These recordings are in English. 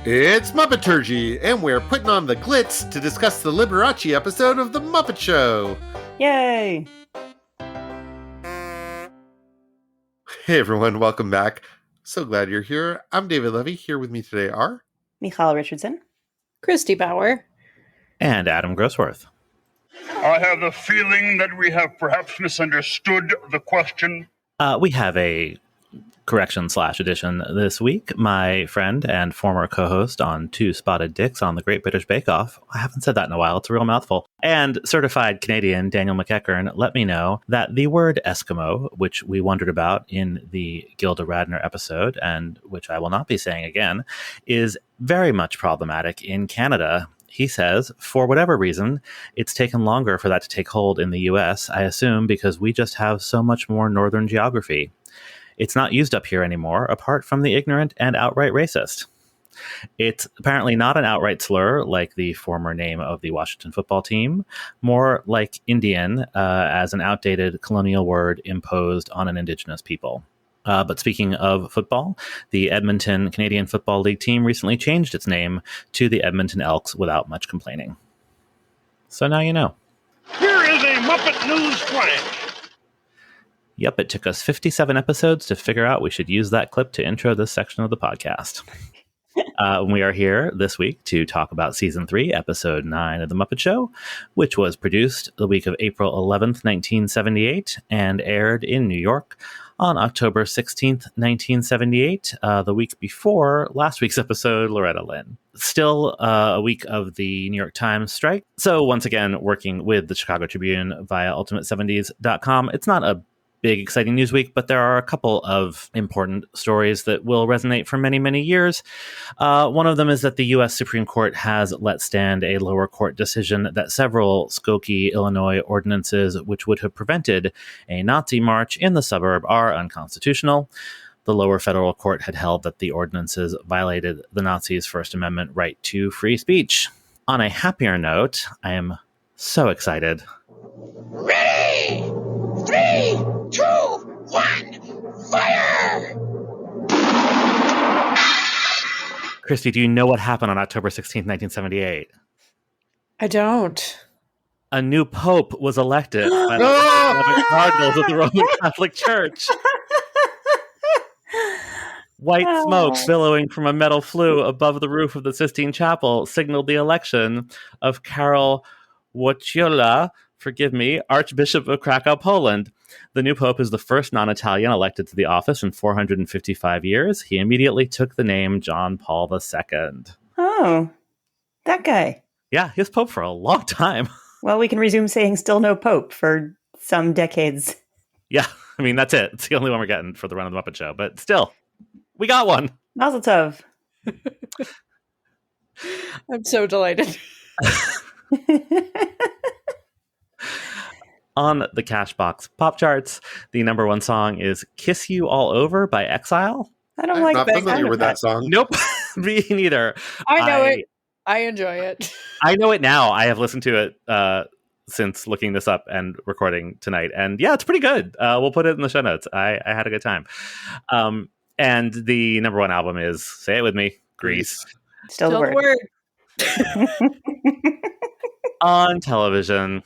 It's Muppeturgy, and we're putting on the glitz to discuss the Liberace episode of The Muppet Show. Yay! Hey everyone, welcome back. So glad you're here. I'm David Levy. Here with me today are... Michal Richardson. Christy Bauer. And Adam Grossworth. I have a feeling that we have perhaps misunderstood the question. We have a correction/addition this week. My friend and former co-host on Two Spotted Dicks on the Great British Bake Off, I haven't said that in a while, it's a real mouthful, and certified Canadian Daniel McEachern let me know that the word Eskimo, which we wondered about in the Gilda Radner episode, and which I will not be saying again, is very much problematic in Canada. He says, for whatever reason, it's taken longer for that to take hold in the US, I assume because we just have so much more northern geography. It's not used up here anymore, apart from the ignorant and outright racist. It's apparently not an outright slur like the former name of the Washington football team, more like Indian as an outdated colonial word imposed on an indigenous people. But speaking of football, the Edmonton Canadian Football League team recently changed its name to the Edmonton Elks without much complaining. So now you know. Here is a Muppet News Flash. Yep, it took us 57 episodes to figure out we should use that clip to intro this section of the podcast. We are here this week to talk about Season 3, Episode 9 of The Muppet Show, which was produced the week of April 11th, 1978, and aired in New York on October 16th, 1978, the week before last week's episode, Loretta Lynn. Still a week of the New York Times strike. So once again, working with the Chicago Tribune via ultimate70s.com. It's not a big, exciting news week, but there are a couple of important stories that will resonate for many, many years. One of them is that the U.S. Supreme Court has let stand a lower court decision that several Skokie, Illinois ordinances, which would have prevented a Nazi march in the suburb, are unconstitutional. The lower federal court had held that the ordinances violated the Nazis' First Amendment right to free speech. On a happier note, I am so excited. Ready! 3, 2, 1, fire! Christy, do you know what happened on October 16th, 1978? I don't. A new pope was elected by the 11 cardinals of the Roman Catholic Church. White smoke billowing from a metal flue above the roof of the Sistine Chapel signaled the election of Karol Wojtyła, Archbishop of Krakow, Poland. The new pope is the first non-Italian elected to the office in 455 years. He immediately took the name John Paul II. Oh, that guy. Yeah, he was pope for a long time. Well, we can resume saying still no pope for some decades. Yeah, I mean, that's it. It's the only one we're getting for the run of the Muppet Show. But still, we got one. Mazel tov. I'm so delighted. On the Cashbox Pop Charts, the number one song is Kiss You All Over by Exile. I don't like not that. familiar with that song. Nope, me neither. I know it. I enjoy it. I know it now. I have listened to it since looking this up and recording tonight. And yeah, it's pretty good. We'll put it in the show notes. I had a good time. And the number one album is, say it with me, Grease. Still the word. On television.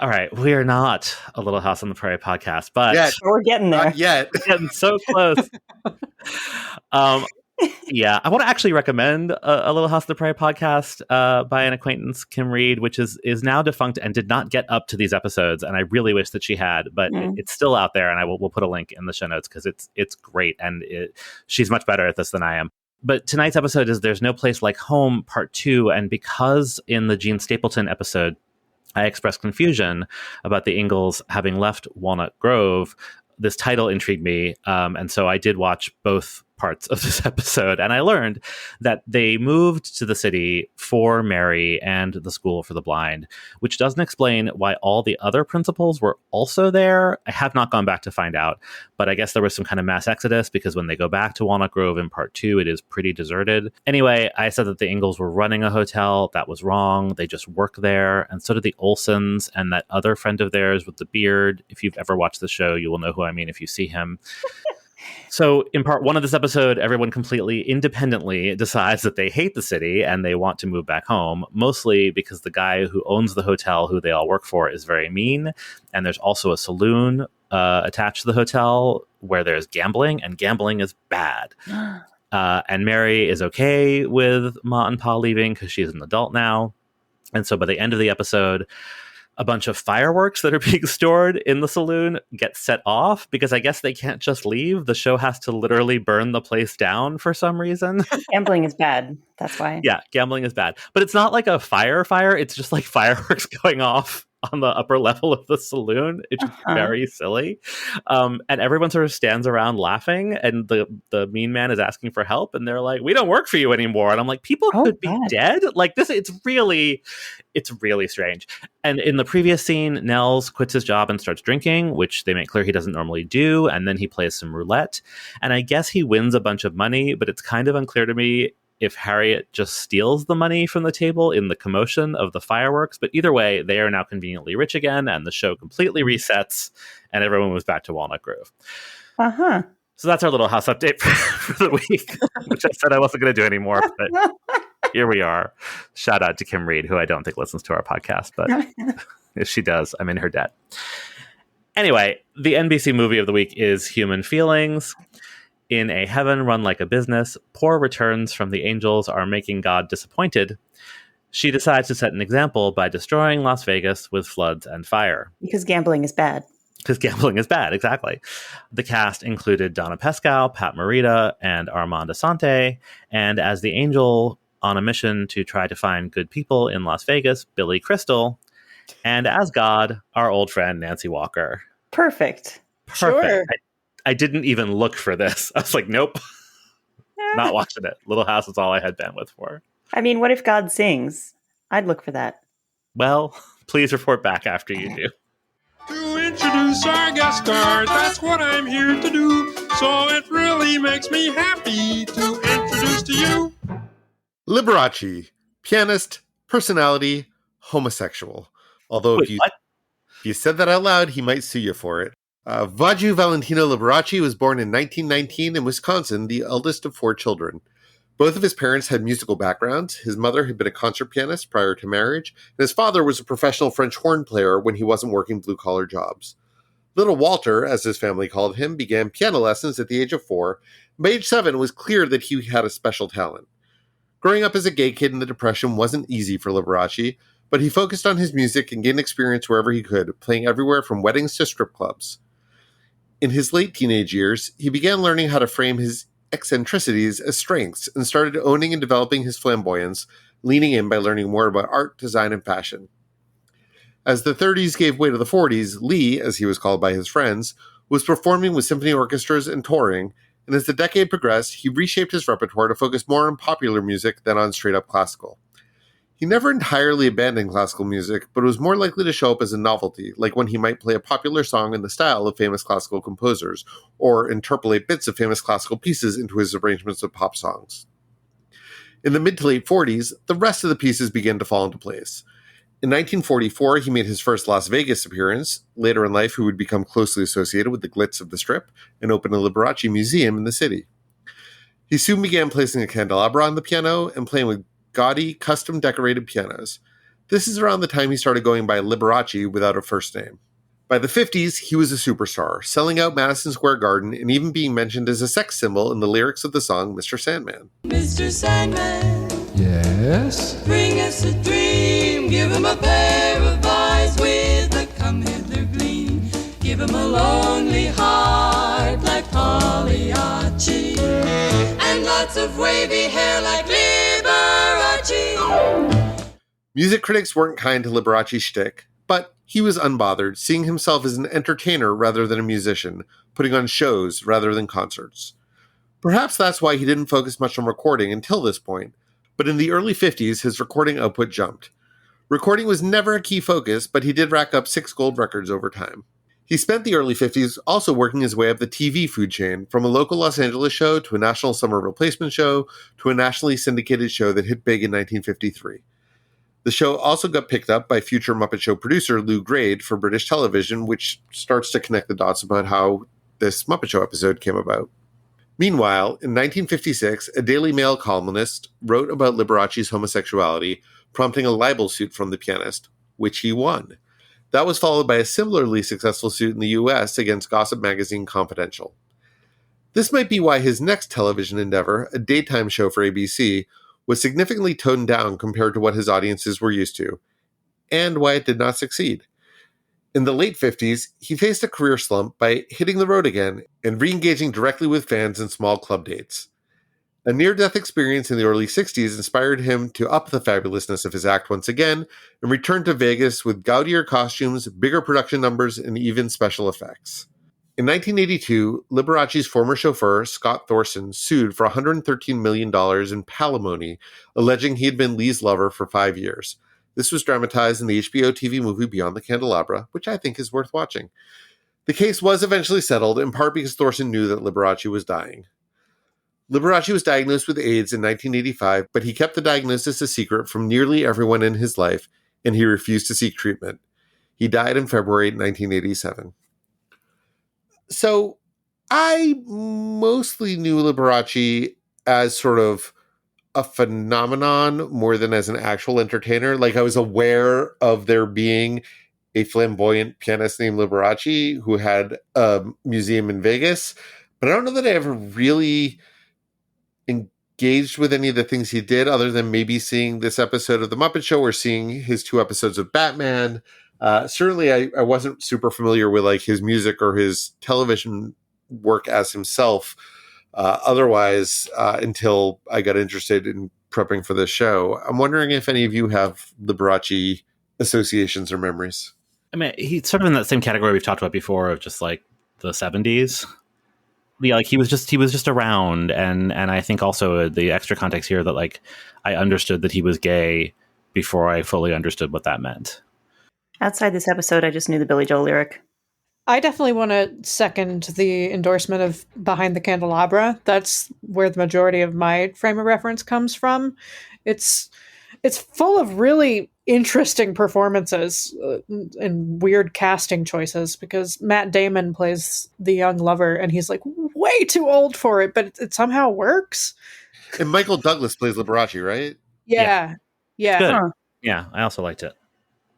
All right, we are not a Little House on the Prairie podcast, but we're getting there. Not yet. We're getting so close. Yeah, I want to actually recommend a Little House on the Prairie podcast by an acquaintance, Kim Reed, which is now defunct and did not get up to these episodes, and I really wish that she had, but it's still out there, and we'll put a link in the show notes because it's great, and she's much better at this than I am. But tonight's episode is There's No Place Like Home, Part 2, and because in the Gene Stapleton episode, I expressed confusion about the Ingalls having left Walnut Grove, this title intrigued me, and so I did watch both parts of this episode, and I learned that they moved to the city for Mary and the School for the Blind, which doesn't explain why all the other principals were also there. I have not gone back to find out, but I guess there was some kind of mass exodus because when they go back to Walnut Grove in part 2, it is pretty deserted. Anyway, I said that the Ingalls were running a hotel. That was wrong. They just work there, and so did the Olsons and that other friend of theirs with the beard. If you've ever watched the show, you will know who I mean if you see him. So in part one of this episode, everyone completely independently decides that they hate the city and they want to move back home, mostly because the guy who owns the hotel, who they all work for, is very mean. And there's also a saloon attached to the hotel where there's gambling, and gambling is bad. And Mary is okay with Ma and Pa leaving because she's an adult now. And so by the end of the episode, a bunch of fireworks that are being stored in the saloon get set off because I guess they can't just leave. The show has to literally burn the place down for some reason. Gambling is bad. That's why. Yeah, gambling is bad. But it's not like a fire. It's just like fireworks going off on the upper level of the saloon. It's just very silly. And everyone sort of stands around laughing, and the mean man is asking for help, and they're like, we don't work for you anymore. And I'm like, people could be dead? Like this, it's really strange. And in the previous scene, Nels quits his job and starts drinking, which they make clear he doesn't normally do. And then he plays some roulette. And I guess he wins a bunch of money, but it's kind of unclear to me if Harriet just steals the money from the table in the commotion of the fireworks. But either way, they are now conveniently rich again, and the show completely resets, and everyone moves back to Walnut Grove. So that's our little house update for the week, which I said I wasn't going to do anymore, but here we are. Shout out to Kim Reed, who I don't think listens to our podcast, but if she does, I'm in her debt. Anyway, the NBC movie of the week is Human Feelings. In a heaven run like a business, poor returns from the angels are making God disappointed. She decides to set an example by destroying Las Vegas with floods and fire. Because gambling is bad. Because gambling is bad, exactly. The cast included Donna Pescow, Pat Morita, and Armand Asante. And as the angel on a mission to try to find good people in Las Vegas, Billy Crystal. And as God, our old friend Nancy Walker. Perfect. Sure. I didn't even look for this. I was like, nope, not watching it. Little House is all I had bandwidth for. I mean, what if God sings? I'd look for that. Well, please report back after you do. To introduce our guest star, that's what I'm here to do. So it really makes me happy to introduce to you Liberace, pianist, personality, homosexual. Although Wait, if you said that out loud, he might sue you for it. Vaju Valentino Liberace was born in 1919 in Wisconsin, the eldest of 4 children. Both of his parents had musical backgrounds. His mother had been a concert pianist prior to marriage, and his father was a professional French horn player when he wasn't working blue-collar jobs. Little Walter, as his family called him, began piano lessons at the age of 4. By age 7, it was clear that he had a special talent. Growing up as a gay kid in the Depression wasn't easy for Liberace, but he focused on his music and gained experience wherever he could, playing everywhere from weddings to strip clubs. In his late teenage years, he began learning how to frame his eccentricities as strengths and started owning and developing his flamboyance, leaning in by learning more about art, design, and fashion. As the 30s gave way to the 40s, Lee, as he was called by his friends, was performing with symphony orchestras and touring, and as the decade progressed, he reshaped his repertoire to focus more on popular music than on straight-up classical. He never entirely abandoned classical music, but was more likely to show up as a novelty, like when he might play a popular song in the style of famous classical composers, or interpolate bits of famous classical pieces into his arrangements of pop songs. In the mid to late 40s, the rest of the pieces began to fall into place. In 1944, he made his first Las Vegas appearance. Later in life, he would become closely associated with the glitz of the Strip and open a Liberace museum in the city. He soon began placing a candelabra on the piano and playing with gaudy, custom-decorated pianos. This is around the time he started going by Liberace without a first name. By the 50s, he was a superstar, selling out Madison Square Garden and even being mentioned as a sex symbol in the lyrics of the song Mr. Sandman. Mr. Sandman, Yes? bring us a dream. Give him a pair of eyes with a come-hither gleam. Give him a lonely heart like Pagliacci, and lots of wavy hair like Liberace. Music critics weren't kind to Liberace's shtick, but he was unbothered, seeing himself as an entertainer rather than a musician, putting on shows rather than concerts. Perhaps that's why he didn't focus much on recording until this point, but in the early 50s, his recording output jumped. Recording was never a key focus, but he did rack up 6 gold records over time. He spent the early 50s also working his way up the TV food chain, from a local Los Angeles show to a national summer replacement show to a nationally syndicated show that hit big in 1953. The show also got picked up by future Muppet Show producer Lou Grade for British television, which starts to connect the dots about how this Muppet Show episode came about. Meanwhile, in 1956, a Daily Mail columnist wrote about Liberace's homosexuality, prompting a libel suit from the pianist, which he won. That was followed by a similarly successful suit in the US against gossip magazine Confidential. This might be why his next television endeavor, a daytime show for ABC, was significantly toned down compared to what his audiences were used to, and why it did not succeed. In the late 50s, he faced a career slump by hitting the road again and re-engaging directly with fans in small club dates. A near-death experience in the early 60s inspired him to up the fabulousness of his act once again and return to Vegas with gaudier costumes, bigger production numbers, and even special effects. In 1982, Liberace's former chauffeur, Scott Thorson, sued for $113 million in palimony, alleging he had been Lee's lover for 5 years. This was dramatized in the HBO TV movie Beyond the Candelabra, which I think is worth watching. The case was eventually settled, in part because Thorson knew that Liberace was dying. Liberace was diagnosed with AIDS in 1985, but he kept the diagnosis a secret from nearly everyone in his life, and he refused to seek treatment. He died in February 1987. So, I mostly knew Liberace as sort of a phenomenon more than as an actual entertainer. Like, I was aware of there being a flamboyant pianist named Liberace who had a museum in Vegas, but I don't know that I ever really engaged with any of the things he did other than maybe seeing this episode of The Muppet Show or seeing his 2 episodes of Batman. Certainly I wasn't super familiar with like his music or his television work as himself. Otherwise, until I got interested in prepping for this show. I'm wondering if any of you have Liberace associations or memories. I mean, he's sort of in that same category we've talked about before of just like the 70s. Yeah, like he was just around, and I think also the extra context here that like I understood that he was gay before I fully understood what that meant. Outside this episode, I just knew the Billy Joel lyric. I definitely want to second the endorsement of Behind the Candelabra. That's where the majority of my frame of reference comes from. It's full of really interesting performances and weird casting choices because Matt Damon plays the young lover and he's like way too old for it, but it somehow works. And Michael Douglas plays Liberace, right? Yeah. Good. Huh. Yeah, I also liked it.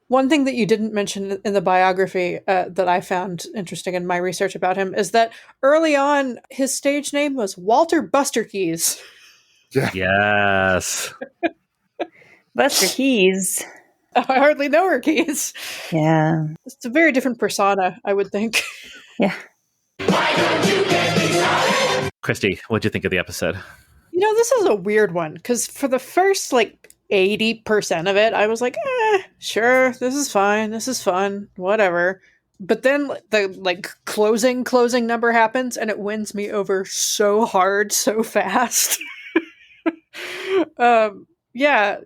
One thing that you didn't mention in the biography that I found interesting in my research about him is that early on, his stage name was Walter Buster Keys. Yeah. Yes. Buster Keys. I hardly know her, Keys. Yeah. It's a very different persona, I would think. Yeah. Christy, what'd you think of the episode? You know, this is a weird one because for the first 80% of it, I was like, sure, this is fine, this is fun, whatever. But then the closing number happens and it wins me over so hard, so fast. Yeah,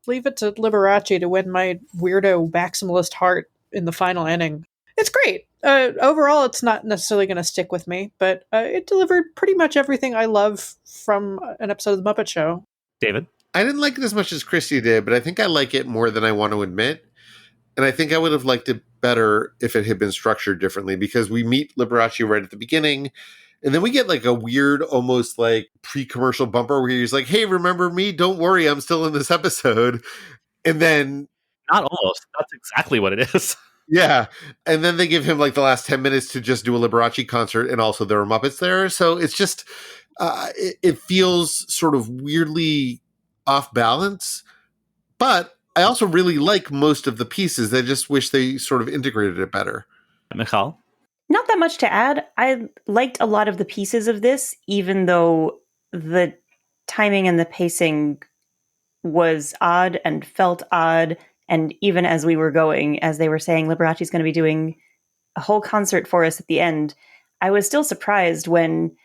leave it to Liberace to win my weirdo maximalist heart in the final inning. It's great. Overall, it's not necessarily going to stick with me, but it delivered pretty much everything I love from an episode of The Muppet Show. David? I didn't like it as much as Christy did, but I think I like it more than I want to admit. And I think I would have liked it better if it had been structured differently because we meet Liberace right at the beginning. And then we get like a weird, almost like pre-commercial bumper where he's like, hey, remember me? Don't worry, I'm still in this episode. And then... Not almost. That's exactly what it is. Yeah. And then they give him like the last 10 minutes to just do a Liberace concert. And also there are Muppets there. So it's just, it feels sort of weirdly off balance. But I also really like most of the pieces. I just wish they sort of integrated it better. Michal? Not that much to add. I liked a lot of the pieces of this, even though the timing and the pacing was odd and felt odd. And even as we were going, as they were saying, Liberace's going to be doing a whole concert for us at the end, I was still surprised when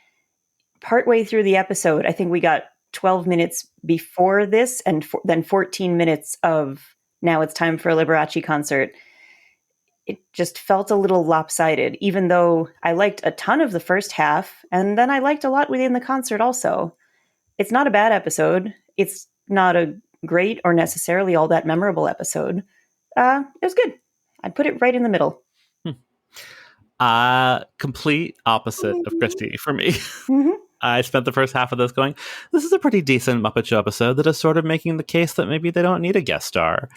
partway through the episode, I think we got 12 minutes before this and then 14 minutes of now it's time for a Liberace concert. It just felt a little lopsided, even though I liked a ton of the first half, and then I liked a lot within the concert also. It's not a bad episode. It's not a great or necessarily all that memorable episode. It was good. I'd put it right in the middle. Complete opposite of Christy for me. Mm-hmm. I spent the first half of this going, this is a pretty decent Muppet Show episode that is sort of making the case that maybe they don't need a guest star.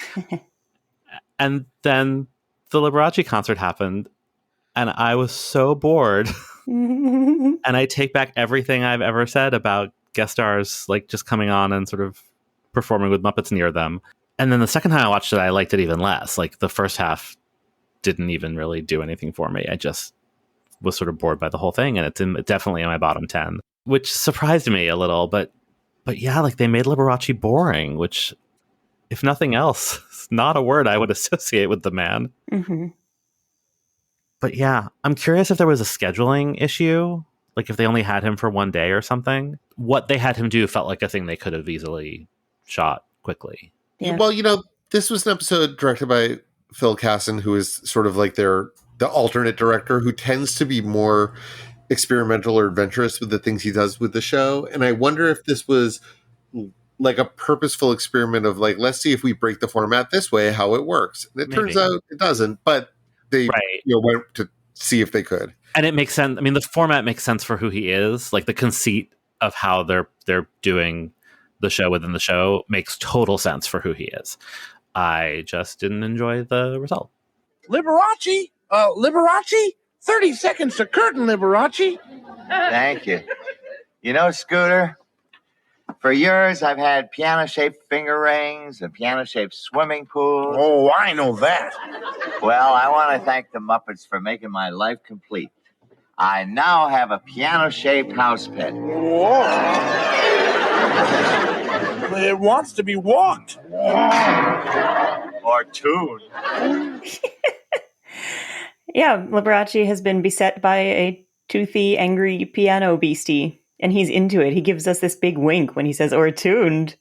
And then the Liberace concert happened, and I was so bored. And I take back everything I've ever said about guest stars, like just coming on and sort of performing with Muppets near them. And then the second time I watched it, I liked it even less. Like the first half didn't even really do anything for me. I just was sort of bored by the whole thing, and it's definitely in my bottom 10, which surprised me a little. But yeah, like they made Liberace boring, which, if nothing else, is not a word I would associate with the man. Mm-hmm. But yeah, I'm curious if there was a scheduling issue, like if they only had him for one day or something. What they had him do felt like a thing they could have easily shot quickly. Yeah. Well, this was an episode directed by Phil Casson, who is sort of like the alternate director, who tends to be more experimental or adventurous with the things he does with the show. And I wonder if this was like a purposeful experiment of like, let's see if we break the format this way, how it works. And it turns out it doesn't, but they went to see if they could. And it makes sense. I mean, the format makes sense for who he is. Like the conceit of how they're doing the show within the show makes total sense for who he is. I just didn't enjoy the result. Liberace? 30 seconds to curtain, Liberace. Thank you. Scooter, for years I've had piano-shaped finger rings and piano-shaped swimming pools. Oh, I know that. Well, I want to thank the Muppets for making my life complete. I now have a piano-shaped house pet. Whoa. It wants to be walked. Or tuned. Yeah, Liberace has been beset by a toothy, angry piano beastie, and he's into it. He gives us this big wink when he says, or tuned.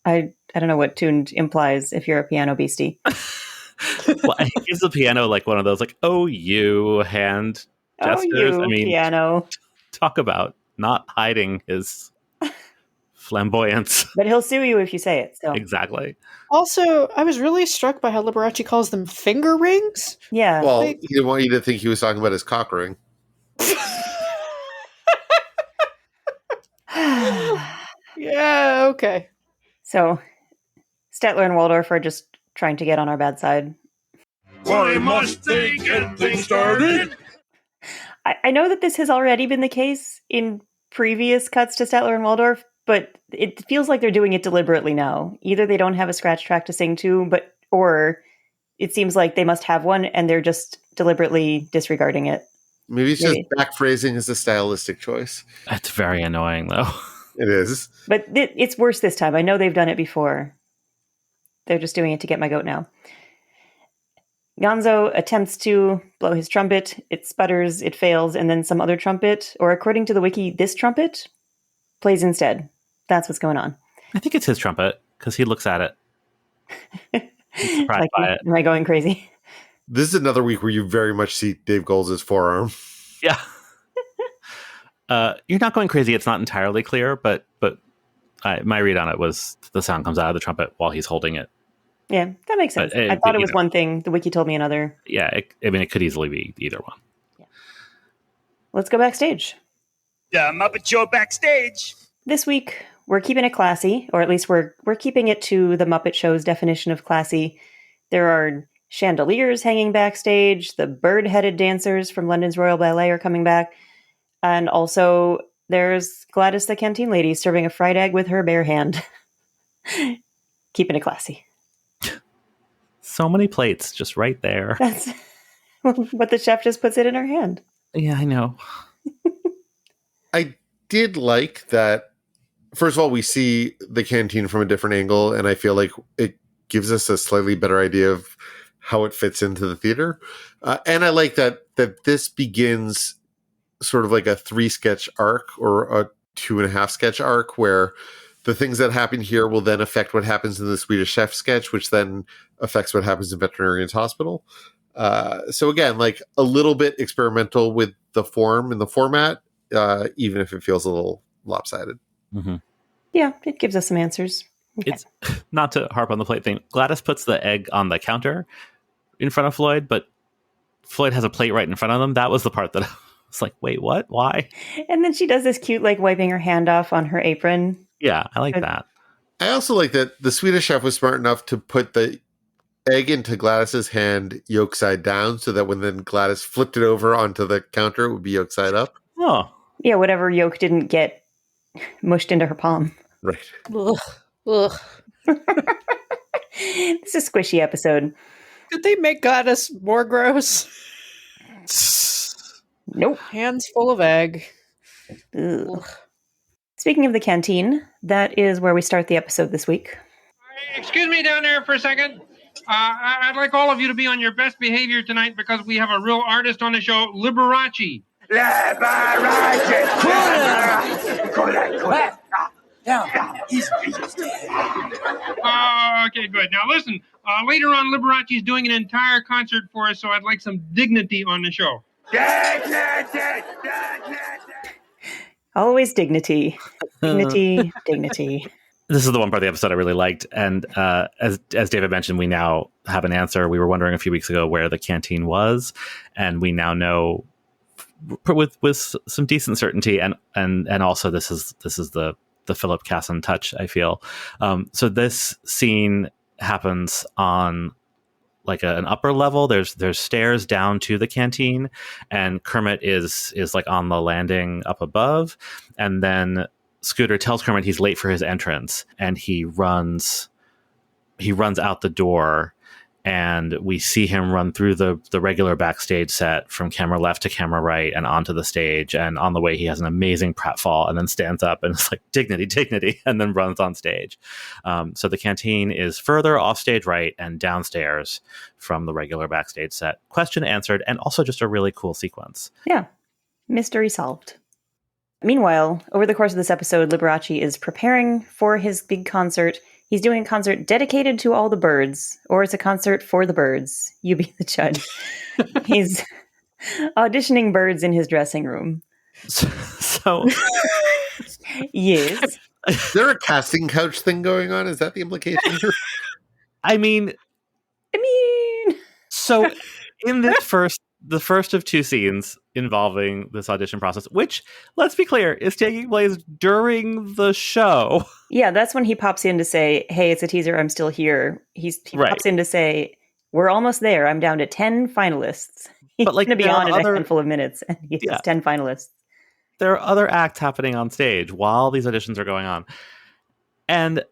I don't know what tuned implies if you're a piano beastie. Well, he gives the piano like one of those, like, oh, you hand gestures. Oh, you piano. Talk about not hiding his flamboyance. But he'll sue you if you say it. So Exactly. Also, I was really struck by how Liberace calls them finger rings. Yeah. Well, he didn't want you to think he was talking about his cock ring. Yeah, okay. So Statler and Waldorf are just trying to get on our bad side. Why must they get things started? I know that this has already been the case in previous cuts to Statler and Waldorf, but it feels like they're doing it deliberately now. Either they don't have a scratch track to sing to, or it seems like they must have one and they're just deliberately disregarding it. Maybe it's just backphrasing is a stylistic choice. That's very annoying, though. It is. But it's worse this time. I know they've done it before. They're just doing it to get my goat now. Gonzo attempts to blow his trumpet. It sputters, it fails, and then some other trumpet, or according to the wiki, this trumpet, plays instead. That's what's going on. I think it's his trumpet, because he looks at it. He's surprised by it. Am I going crazy? This is another week where you very much see Dave Goelz' forearm. Yeah. You're not going crazy. It's not entirely clear, but my read on it was the sound comes out of the trumpet while he's holding it. Yeah, that makes sense. I thought it was one thing. The wiki told me another. Yeah, it could easily be either one. Yeah. Let's go backstage. Muppet Show backstage. This week, we're keeping it classy, or at least we're keeping it to the Muppet Show's definition of classy. There are chandeliers hanging backstage. The bird-headed dancers from London's Royal Ballet are coming back. And also, there's Gladys the Canteen Lady serving a fried egg with her bare hand. Keeping it classy. So many plates just right there. That's what the chef just puts it in her hand. Yeah, I know. I did like that. First of all, we see the canteen from a different angle, and I feel like it gives us a slightly better idea of how it fits into the theater. And I like that this begins sort of like a 3-sketch arc or a 2.5 sketch arc where the things that happen here will then affect what happens in the Swedish Chef sketch, which then affects what happens in Veterinarian's Hospital. So again, like a little bit experimental with the form and the format, even if it feels a little lopsided. Mm-hmm. Yeah, it gives us some answers. Okay. It's not to harp on the plate thing. Gladys puts the egg on the counter in front of Floyd, but Floyd has a plate right in front of them. That was the part that It's like, wait, what? Why? And then she does this cute, like, wiping her hand off on her apron. Yeah, I like that. I also like that the Swedish chef was smart enough to put the egg into Gladys's hand yolk side down so that when then Gladys flipped it over onto the counter, it would be yolk side up. Oh. Yeah, whatever yolk didn't get mushed into her palm. Right. Ugh. Ugh. This is a squishy episode. Did they make Gladys more gross? Nope. Hands full of egg. Ugh. Speaking of the canteen, that is where we start the episode this week. Excuse me down there for a second. I'd like all of you to be on your best behavior tonight because we have a real artist on the show, Liberace. Okay, good. Now listen, later on Liberace's doing an entire concert for us, so I'd like some dignity on the show. Always dignity. Dignity, dignity. This is the one part of the episode I really liked. And as David mentioned, we now have an answer. We were wondering a few weeks ago where the canteen was, and we now know with some decent certainty. And also this is the Philip Casson touch, I feel. So this scene happens on like an upper level. There's stairs down to the canteen, and Kermit is like on the landing up above, and then Scooter tells Kermit he's late for his entrance, and he runs out the door, and we see him run through the regular backstage set from camera left to camera right and onto the stage. And on the way, he has an amazing pratfall and then stands up and it's like, dignity, dignity, and then runs on stage. So the canteen is further off stage right and downstairs from the regular backstage set. Question answered, and also just a really cool sequence. Yeah. Mystery solved. Meanwhile, over the course of this episode, Liberace is preparing for his big concert. He's doing a concert dedicated to all the birds, or it's a concert for the birds. You be the judge. He's auditioning birds in his dressing room. So yes. Is there a casting couch thing going on? Is that the implication here? I mean, so in the first of two scenes involving this audition process, which, let's be clear, is taking place during the show. Yeah, that's when he pops in to say, hey, it's a teaser, I'm still here. He pops in to say, we're almost there, I'm down to 10 finalists. He's But, like, going to be there on in are a other- handful of minutes, and he has 10 finalists. There are other acts happening on stage while these auditions are going on. And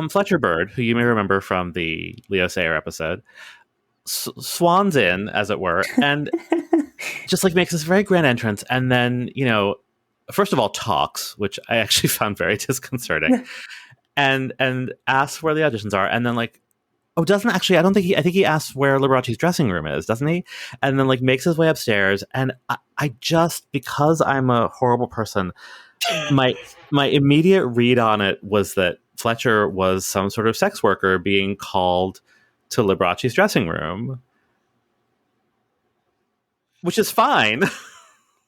Fletcher Bird, who you may remember from the Leo Sayer episode, swans in, as it were, and just like makes this very grand entrance, and then, you know, first of all talks, which I actually found very disconcerting, and asks where the auditions are, and then like, I think he asks where Liberace's dressing room is, doesn't he? And then like makes his way upstairs, and I just, because I'm a horrible person, my immediate read on it was that Fletcher was some sort of sex worker being called to Liberace's dressing room, which is fine.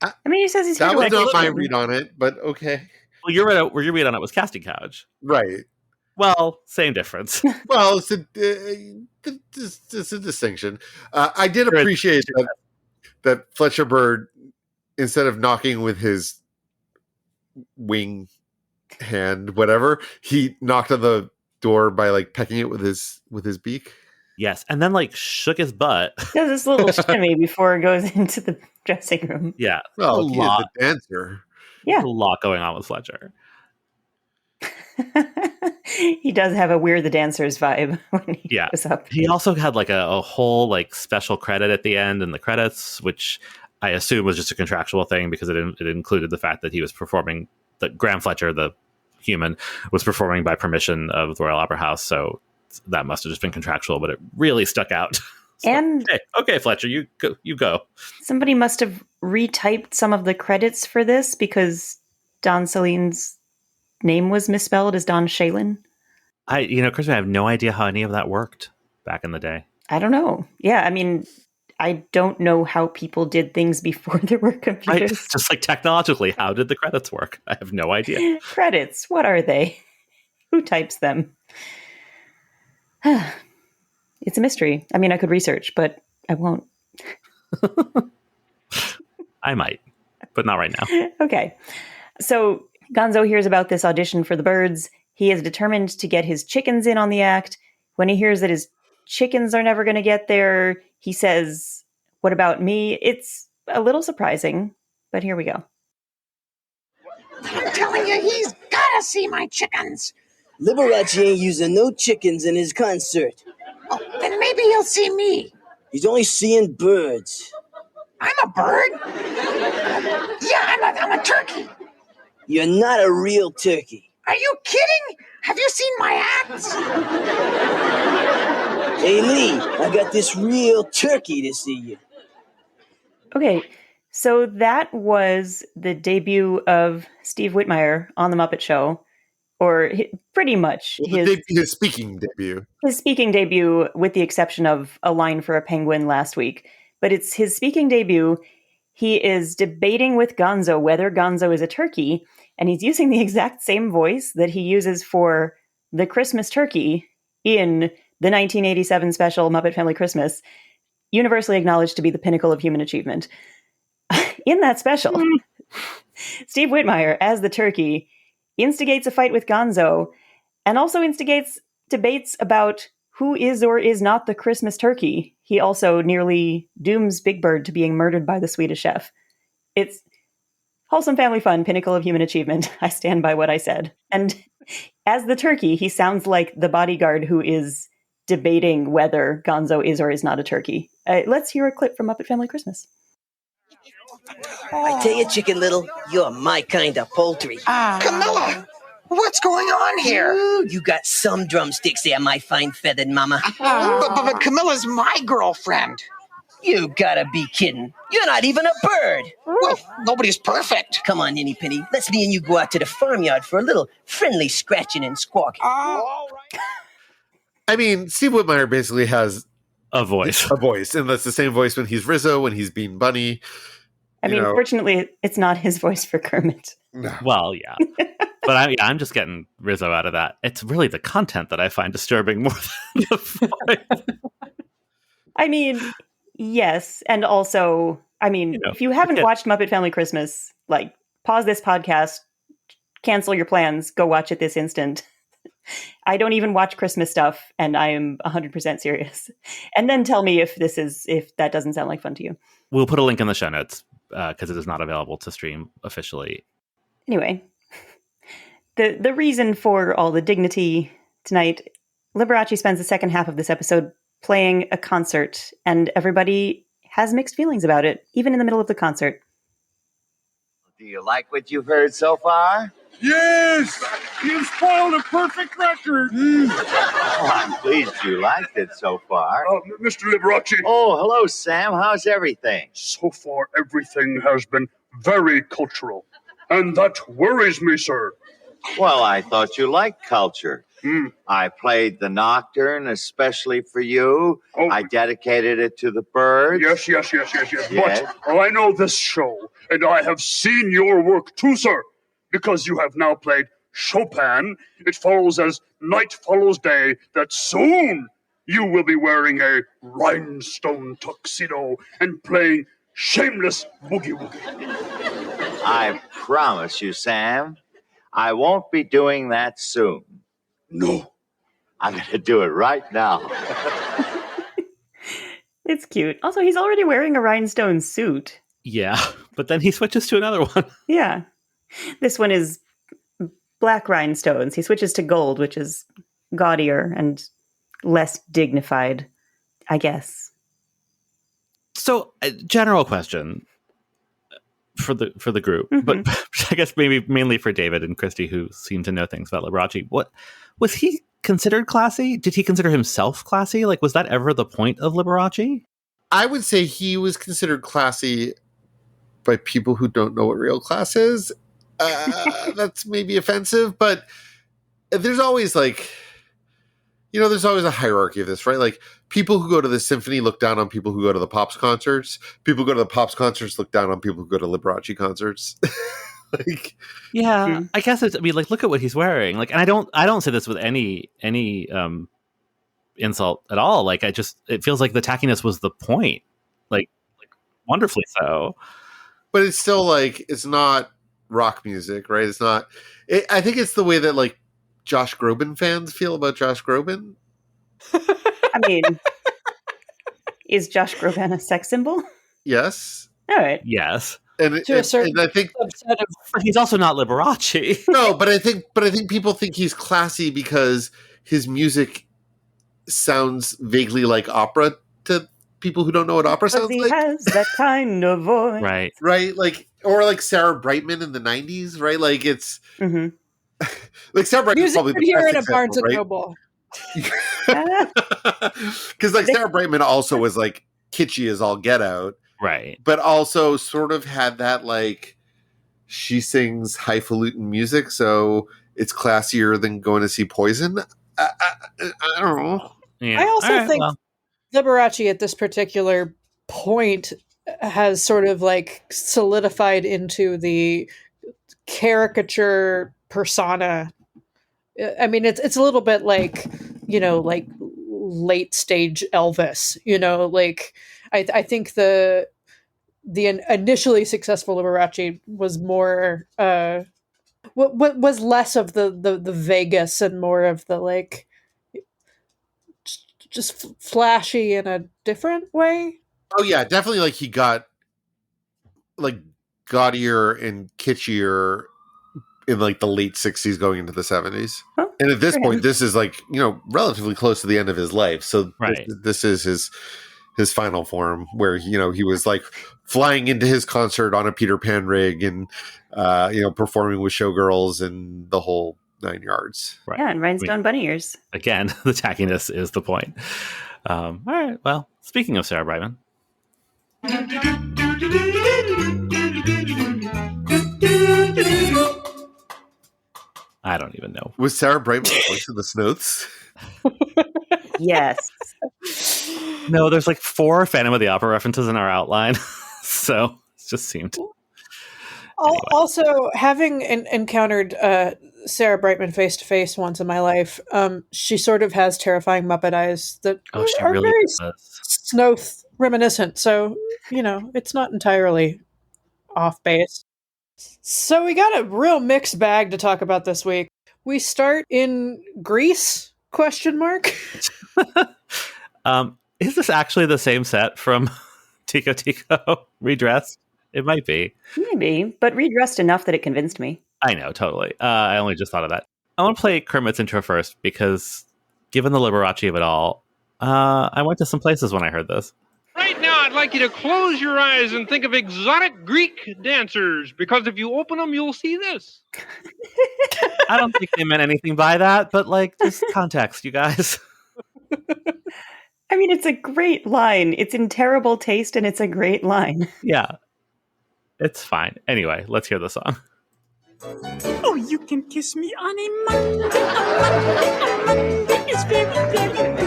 I mean, he says he's that here was to not my audition. read on it, but okay. Well, your read on it was casting couch. Right. Well, same difference. Well, it's a distinction. I did appreciate that Fletcher Bird, instead of knocking with his wing hand, whatever, he knocked on the door by like pecking it with his beak. Yes, and then like shook his butt. Does this little shimmy before it goes into the dressing room. Yeah, well, he is a dancer. Yeah, a lot going on with Fletcher. He does have a We're the Dancers vibe when he goes up. He also had like a whole like special credit at the end in the credits, which I assume was just a contractual thing because it included the fact that he was performing, that Graham Fletcher, the human, was performing by permission of the Royal Opera House. So that must have just been contractual, but it really stuck out. So, and okay, Fletcher, you go. Somebody must have retyped some of the credits for this because Don Celine's name was misspelled as Don Shalin. Chris, I have no idea how any of that worked back in the day. I don't know. Yeah, I mean, I don't know how people did things before there were computers. Right? Just like technologically, how did the credits work? I have no idea. Credits, what are they? Who types them? It's a mystery. I mean, I could research, but I won't. I might, but not right now. Okay. So Gonzo hears about this audition for the birds. He is determined to get his chickens in on the act. When he hears that his chickens are never going to get there, he says, "What about me?" It's a little surprising, but here we go. I'm telling you, he's gotta see my chickens. Liberace ain't using no chickens in his concert. Oh, then maybe he'll see me. He's only seeing birds. I'm a bird? Yeah, I'm a turkey. You're not a real turkey. Are you kidding? Have you seen my acts? Hey, Lee, I got this real turkey to see you. Okay, so that was the debut of Steve Whitmire on The Muppet Show, or pretty much his speaking debut. His speaking debut, with the exception of a line for a penguin last week. But it's his speaking debut. He is debating with Gonzo whether Gonzo is a turkey, and he's using the exact same voice that he uses for the Christmas turkey in the 1987 special Muppet Family Christmas, universally acknowledged to be the pinnacle of human achievement. In that special, Steve Whitmire, as the turkey, instigates a fight with Gonzo, and also instigates debates about who is or is not the Christmas turkey. He also nearly dooms Big Bird to being murdered by the Swedish chef. It's wholesome family fun, pinnacle of human achievement. I stand by what I said. And as the turkey, he sounds like the bodyguard who is debating whether Gonzo is or is not a turkey. Let's hear a clip from Muppet Family Christmas. I tell you, Chicken Little, you're my kind of poultry. Camilla, what's going on here? Ooh, you got some drumsticks there, my fine feathered mama. But Camilla's my girlfriend. You gotta be kidding. You're not even a bird. Well, nobody's perfect. Come on, Ninny Penny. Let's me and you go out to the farmyard for a little friendly scratching and squawking. All right. I mean, Steve Whitmire basically has a voice, and that's the same voice when he's Rizzo, when he's Bean Bunny. I mean, fortunately, it's not his voice for Kermit. No. Well, yeah. But I'm just getting Rizzo out of that. It's really the content that I find disturbing more than the voice. I mean, yes. And also, I mean, if you haven't watched Muppet Family Christmas, like, pause this podcast, cancel your plans, go watch it this instant. I don't even watch Christmas stuff, and I am 100% serious. And then tell me if that doesn't sound like fun to you. We'll put a link in the show notes because it is not available to stream officially. Anyway, the reason for all the dignity tonight, Liberace spends the second half of this episode playing a concert, and everybody has mixed feelings about it, even in the middle of the concert. Do you like what you've heard so far? Yes! You've spoiled a perfect record. Oh, I'm pleased you liked it so far. Mr. Liberace. Oh, hello, Sam. How's everything? So far, everything has been very cultural. And that worries me, sir. Well, I thought you liked culture. I played the Nocturne especially for you. Oh. I dedicated it to the birds. Yes. Yes. But I know this show, and I have seen your work too, sir. Because you have now played Chopin, it follows as night follows day that soon you will be wearing a rhinestone tuxedo and playing shameless boogie-woogie. I promise you, Sam, I won't be doing that soon. No. I'm going to do it right now. It's cute. Also, he's already wearing a rhinestone suit. Yeah, but then he switches to another one. Yeah. This one is black rhinestones. He switches to gold, which is gaudier and less dignified, I guess. So, general question for the group, but I guess maybe mainly for David and Christy, who seem to know things about Liberace. What was he considered classy? Did he consider himself classy? Like, was that ever the point of Liberace? I would say he was considered classy by people who don't know what real class is. That's maybe offensive, but there's always there's always a hierarchy of this, right? Like, people who go to the symphony look down on people who go to the Pops concerts. People who go to the Pops concerts look down on people who go to Liberace concerts. I guess it's, look at what he's wearing. Like, and I don't say this with any insult at all. Like, it feels like the tackiness was the point. Like wonderfully so. but it's still like it's not rock music, right? It's not. I think it's the way that like Josh Groban fans feel about Josh Groban. I mean, is Josh Groban a sex symbol? Yes. All right. Yes. And I think but he's also not Liberace. No, but I think people think he's classy because his music sounds vaguely like opera to people who don't know what opera sounds he like. has that kind of voice. Right. Like, or like Sarah Brightman in the 90s, right? Like it's mm-hmm. like Sarah Brightman's Music probably could the hear best in a example, Barnes and right? Noble. Because like Sarah Brightman also was like kitschy as all get out, right? But also sort of had that like she sings highfalutin music, so it's classier than going to see Poison. I don't know. Yeah. I also think Liberace at this particular point has sort of like solidified into the caricature persona. I mean, it's a little bit like, like late stage Elvis, like I think the initially successful Liberace was more, what was less of the Vegas and more of the like, just flashy in a different way. Oh yeah, definitely. Like he got like gaudier and kitschier in like the late 60s going into the 70s. Oh, and at this point, this is like, relatively close to the end of his life. So right. this is his final form where, he was like flying into his concert on a Peter Pan rig and, performing with showgirls and the whole 9 yards. Right. Yeah, and rhinestone bunny ears. Again, the tackiness is the point. All right. Well, speaking of Sarah Brightman. I don't even know. Was Sarah Brightman voice of the Snooths? Yes. No, there's like 4 Phantom of the Opera references in our outline. So it just seemed. Anyway. Also, having encountered Sarah Brightman face to face once in my life, she sort of has terrifying Muppet eyes that are really very does. Snoth reminiscent. So, it's not entirely off base. So we got a real mixed bag to talk about this week. We start in Greece? ? Is this actually the same set from Tico Tico redressed? It might be. Maybe, but redressed enough that it convinced me. I know, totally. I only just thought of that. I want to play Kermit's intro first because given the Liberace of it all, I went to some places when I heard this. Right now, I'd like you to close your eyes and think of exotic Greek dancers, because if you open them, you'll see this. I don't think they meant anything by that, but like, just context, you guys. I mean, it's a great line. It's in terrible taste, and it's a great line. Yeah. It's fine. Anyway, let's hear the song. Oh, you can kiss me on a Monday. A Monday is very, very good.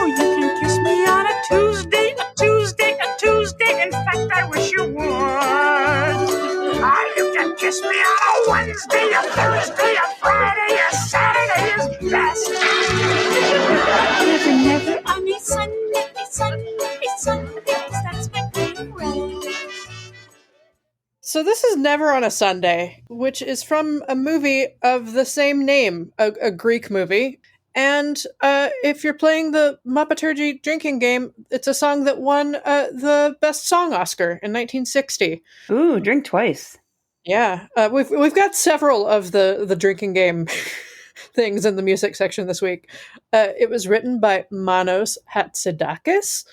Oh, you can kiss me on a Tuesday. In fact, I wish you would. Ah, you can kiss me on a Wednesday, a Thursday, a Friday, a Saturday is best. Never on a Sunday, that's my favorite. So this is Never on a Sunday, which is from a movie of the same name, a Greek movie. And if you're playing the Muppeturgy drinking game, it's a song that won the Best Song Oscar in 1960. Ooh, drink twice. Yeah, we've got several of the drinking game things in the music section this week. It was written by Manos Hatzidakis,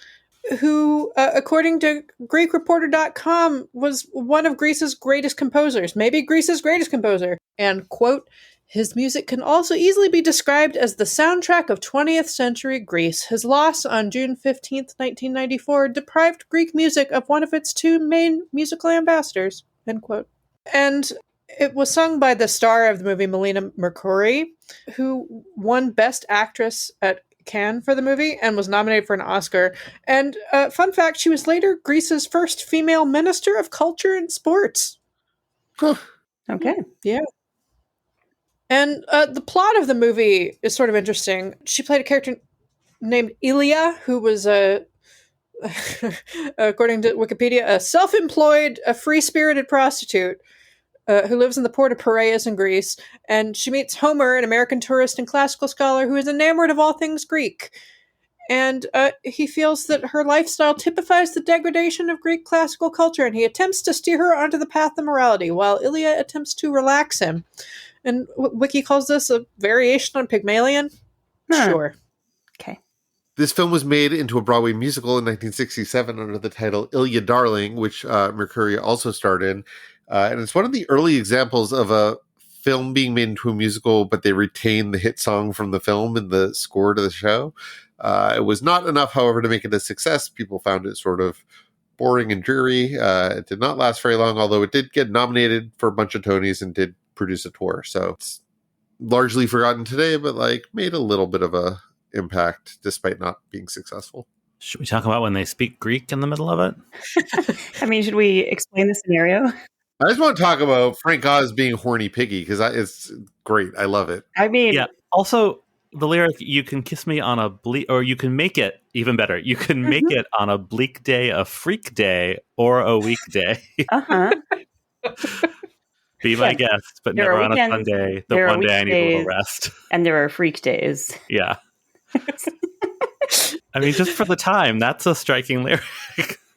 who, according to GreekReporter.com, was one of Greece's greatest composers, maybe Greece's greatest composer. And, quote, his music can also easily be described as the soundtrack of 20th century Greece. His loss on June 15th, 1994, deprived Greek music of one of its 2 main musical ambassadors, end quote. And it was sung by the star of the movie, Melina Mercouri, who won Best Actress at Cannes for the movie and was nominated for an Oscar. And fun fact, she was later Greece's first female minister of culture and sports. Okay. Yeah. And the plot of the movie is sort of interesting. She played a character named Ilya, who was according to Wikipedia, a self-employed, a free-spirited prostitute who lives in the port of Piraeus in Greece, and she meets Homer, an American tourist and classical scholar who is enamored of all things Greek. And he feels that her lifestyle typifies the degradation of Greek classical culture, and he attempts to steer her onto the path of morality, while Ilya attempts to relax him. And Wiki calls this a variation on Pygmalion? Sure. Okay. This film was made into a Broadway musical in 1967 under the title Ilya Darling, which Mercury also starred in. And it's one of the early examples of a film being made into a musical, but they retained the hit song from the film in the score to the show. It was not enough, however, to make it a success. People found it sort of boring and dreary. It did not last very long, although it did get nominated for a bunch of Tonys and did produce a tour. So it's largely forgotten today, but made a little bit of a impact despite not being successful. Should we talk about when they speak Greek in the middle of it? I mean, should we explain the scenario? I just want to talk about Frank Oz being horny piggy because it's great. I love it. I mean, yeah. Also, the lyric, you can kiss me on a bleak, or you can make it even better. You can make it on a bleak day, a freak day, or a weekday. Be my guest, but never on a Sunday. The one day I need a little rest. And there are freak days. Yeah. I mean, just for the time, that's a striking lyric.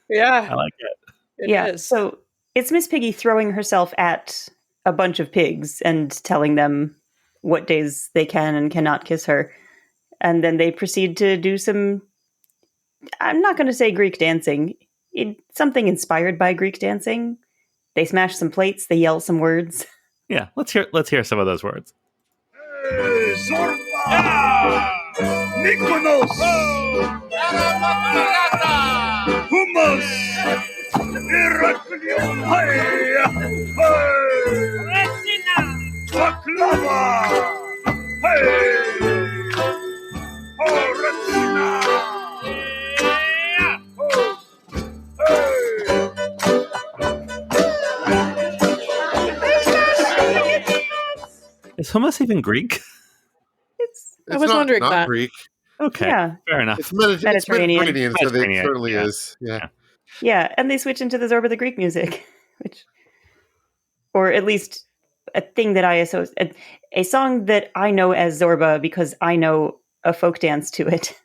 Yeah. I like it. It is. So it's Miss Piggy throwing herself at a bunch of pigs and telling them what days they can and cannot kiss her. And then they proceed to do some, I'm not going to say Greek dancing, something inspired by Greek dancing. They smash some plates, they yell some words. Yeah, let's hear some of those words. Hey, Zorba! Mykonos! Hummus! Iraklion! Hey! Baklava! Hey! Resina! Is hummus even Greek? I was wondering not that. Greek. Okay, Yeah. fair enough. It's Mediterranean. Mediterranean, so it certainly is. Yeah. Yeah, and they switch into the Zorba the Greek music, or at least a thing that I associate, a song that I know as Zorba because I know a folk dance to it.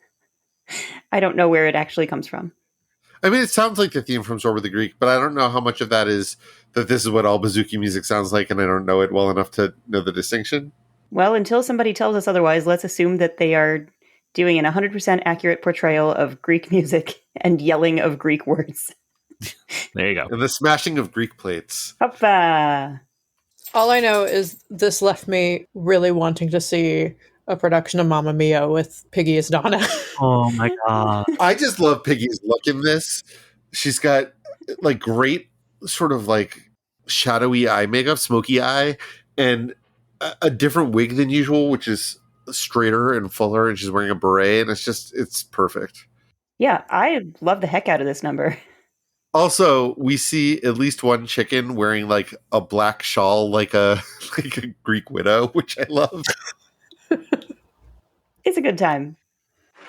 I don't know where it actually comes from. I mean, it sounds like the theme from Zorba the Greek, but I don't know how much of that is that this is what all bouzouki music sounds like, and I don't know it well enough to know the distinction. Well, until somebody tells us otherwise, let's assume that they are doing an 100% accurate portrayal of Greek music and yelling of Greek words. There you go. And the smashing of Greek plates. Hoppa! All I know is this left me really wanting to see a production of Mamma Mia with Piggy as Donna. Oh my god. I just love Piggy's look in this. She's got great sort of shadowy eye makeup, smoky eye, and a different wig than usual, which is straighter and fuller, and she's wearing a beret, and it's perfect. Yeah, I love the heck out of this number. Also, we see at least one chicken wearing a black shawl, like a Greek widow, which I love. It's a good time.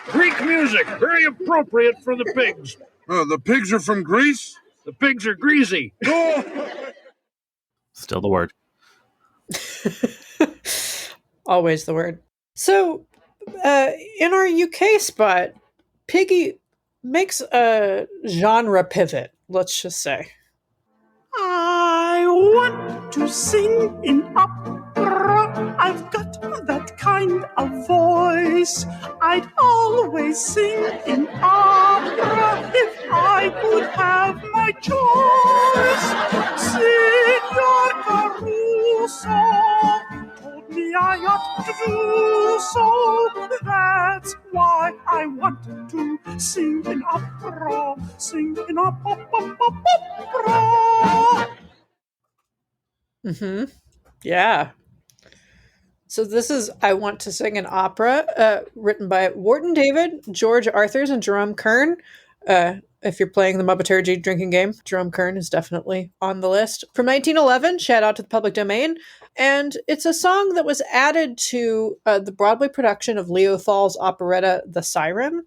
Greek music, very appropriate for the pigs. The pigs are from Greece? The pigs are greasy. Still the word. Always the word. So, in our UK spot, Piggy makes a genre pivot, let's just say. I want to sing in opera. I've got that kind of voice. I'd always sing in opera if I could have my choice. Signor Caruso told me I ought to do so. That's why I want to sing in opera. Sing in opera. Mm-hmm. Yeah. So this is I Want to Sing an Opera, written by Wharton David, George Arthurs, and Jerome Kern. If you're playing the Muppeturgy drinking game, Jerome Kern is definitely on the list. From 1911, shout out to the public domain. And it's a song that was added to the Broadway production of Leo Thal's operetta, The Siren.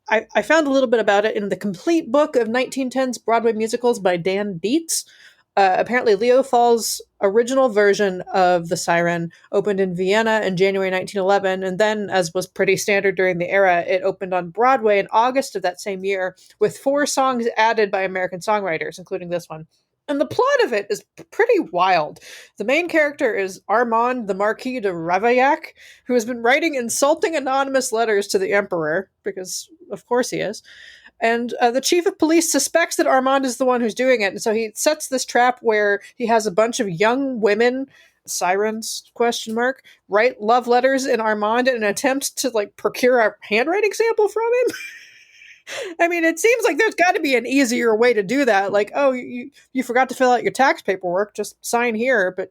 I found a little bit about it in the complete book of 1910s Broadway musicals by Dan Dietz. Apparently, Leo Fall's original version of The Siren opened in Vienna in January 1911, and then, as was pretty standard during the era, it opened on Broadway in August of that same year, with 4 songs added by American songwriters, including this one. And the plot of it is pretty wild. The main character is Armand the Marquis de Ravaillac, who has been writing insulting anonymous letters to the emperor, because of course he is. And the chief of police suspects that Armand is the one who's doing it. And so he sets this trap where he has a bunch of young women, sirens, write love letters in Armand in an attempt to procure a handwriting sample from him. I mean, it seems like there's got to be an easier way to do that. Like, oh, you forgot to fill out your tax paperwork. Just sign here. But,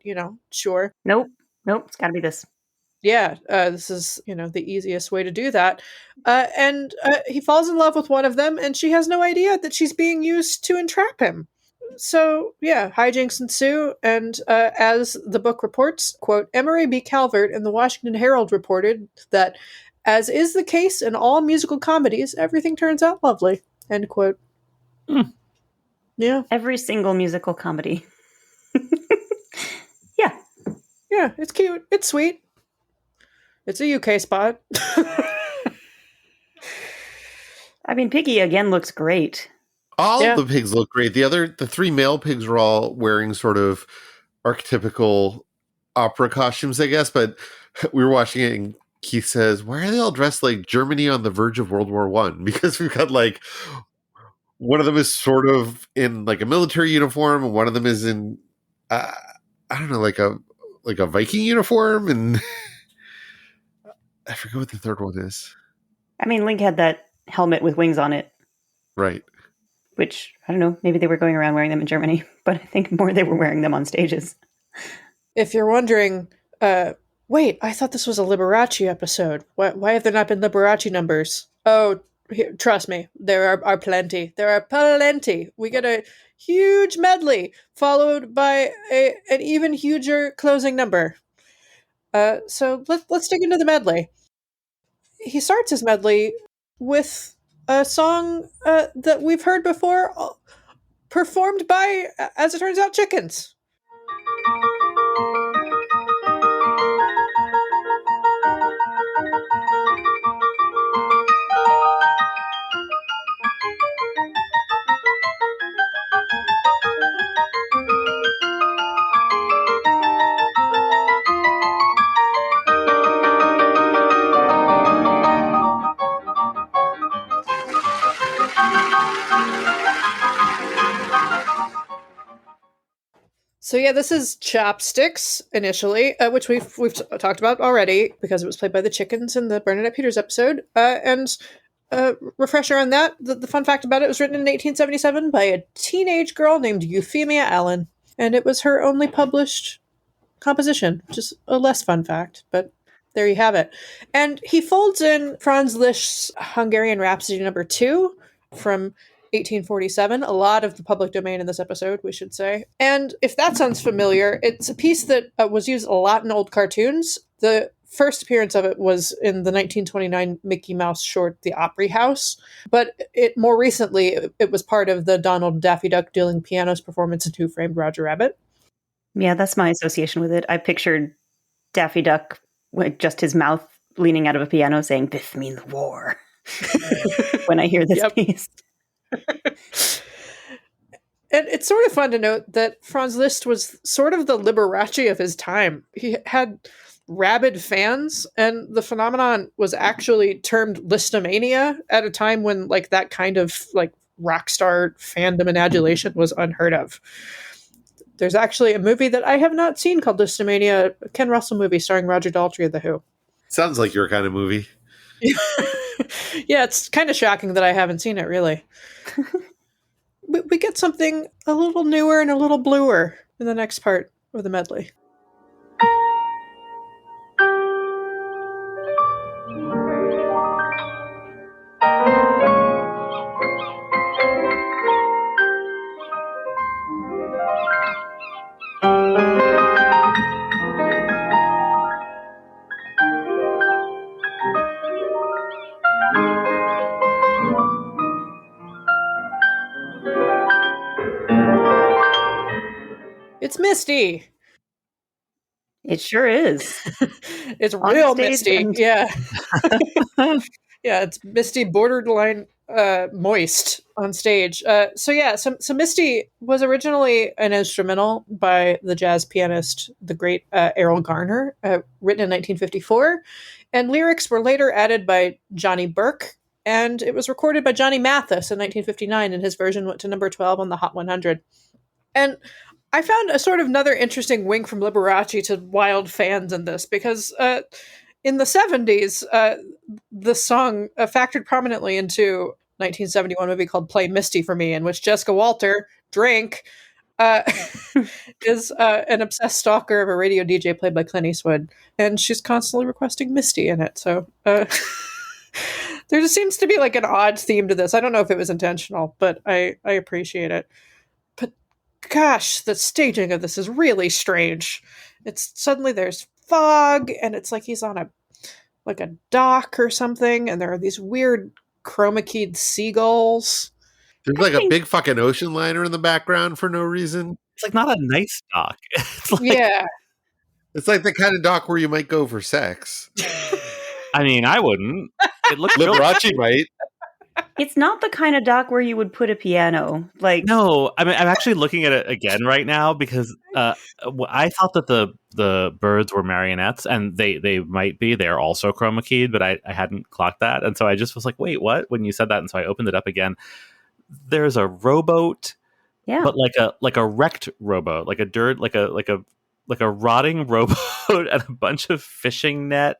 sure. Nope. It's got to be this. Yeah, this is, the easiest way to do that. And he falls in love with one of them, and she has no idea that she's being used to entrap him. So, yeah, hijinks ensue, and as the book reports, quote, Emory B. Calvert in the Washington Herald reported that, as is the case in all musical comedies, everything turns out lovely, end quote. Yeah. Every single musical comedy. Yeah. Yeah, it's cute. It's sweet. It's a UK spot. I mean, Piggy again looks great. All of the pigs look great. The 3 male pigs are all wearing sort of archetypical opera costumes, I guess. But we were watching it, and Keith says, "Why are they all dressed like Germany on the verge of World War I?" Because we've got one of them is sort of in a military uniform, and one of them is in I don't know, like a Viking uniform, and I forget what the third one is. I mean, Link had that helmet with wings on it. Right. Which, I don't know, maybe they were going around wearing them in Germany, but I think more they were wearing them on stages. If you're wondering, wait, I thought this was a Liberace episode. Why have there not been Liberace numbers? Oh, trust me, there are plenty. There are plenty. We get a huge medley, followed by an even huger closing number. So let's dig into the medley. He starts his medley with a song that we've heard before, performed by, as it turns out, chickens. So yeah, this is Chopsticks initially, which we've talked about already because it was played by the chickens in the Bernadette Peters episode. And refresher on that, the fun fact about it was written in 1877 by a teenage girl named Euphemia Allen, and it was her only published composition, which is a less fun fact, but there you have it. And he folds in Franz Liszt's Hungarian Rhapsody No. 2 from 1847, a lot of the public domain in this episode, we should say. And if that sounds familiar, it's a piece that was used a lot in old cartoons. The first appearance of it was in the 1929 Mickey Mouse short, The Opry House. But more recently, it was part of the Donald Daffy Duck dueling pianos performance in Who Framed Roger Rabbit. Yeah, that's my association with it. I pictured Daffy Duck with just his mouth leaning out of a piano saying, "This means war," when I hear this piece. And it's sort of fun to note that Franz Liszt was sort of the Liberace of his time. He had rabid fans, and the phenomenon was actually termed Listomania at a time when that kind of rock star fandom and adulation was unheard of. There's actually a movie that I have not seen called Listomania, a Ken Russell movie starring Roger Daltrey of The Who. Sounds like your kind of movie. Yeah, it's kind of shocking that I haven't seen it, really. We get something a little newer and a little bluer in the next part of the medley. It's Misty. It sure is. It's On real stage Misty. and- Yeah. Yeah, it's Misty borderline moist on stage. So Misty was originally an instrumental by the jazz pianist, the great Errol Garner, written in 1954, and lyrics were later added by Johnny Burke, and it was recorded by Johnny Mathis in 1959, and his version went to number 12 on the Hot 100. And I found a sort of another interesting wink from Liberace to wild fans in this, because in the 70s, the song factored prominently into 1971 movie called Play Misty for Me, in which Jessica Walter, drink, is an obsessed stalker of a radio DJ played by Clint Eastwood, and she's constantly requesting Misty in it. So there just seems to be like an odd theme to this. I don't know if it was intentional, but I appreciate it. But gosh, the staging of this is really strange. It's suddenly there's fog, and it's like he's on a dock or something, and there are these weird chroma keyed seagulls. There's like a big fucking ocean liner in the background for no reason. It's like not a nice dock. It's like, Yeah. It's like the kind of dock where you might go for sex. I mean, I wouldn't. It looks real. Liberace might. It's not the kind of dock where you would put a piano. Like, No, I mean, I'm actually looking at it again right now because I thought that the birds were marionettes, and they might be. They're also chroma keyed, but I hadn't clocked that, and so I just was like, wait, what? When you said that, and so I opened it up again. There's a rowboat, yeah, but like a wrecked rowboat, like a rotting rowboat, and a bunch of fishing net.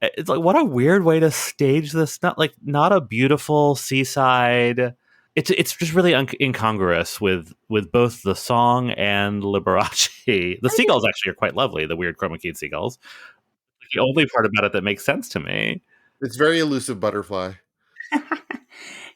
It's like, what a weird way to stage this. Not a beautiful seaside. It's just really incongruous with both the song and Liberace. The seagulls actually are quite lovely. The weird chroma keyed seagulls. The only part about it that makes sense to me. It's very elusive butterfly.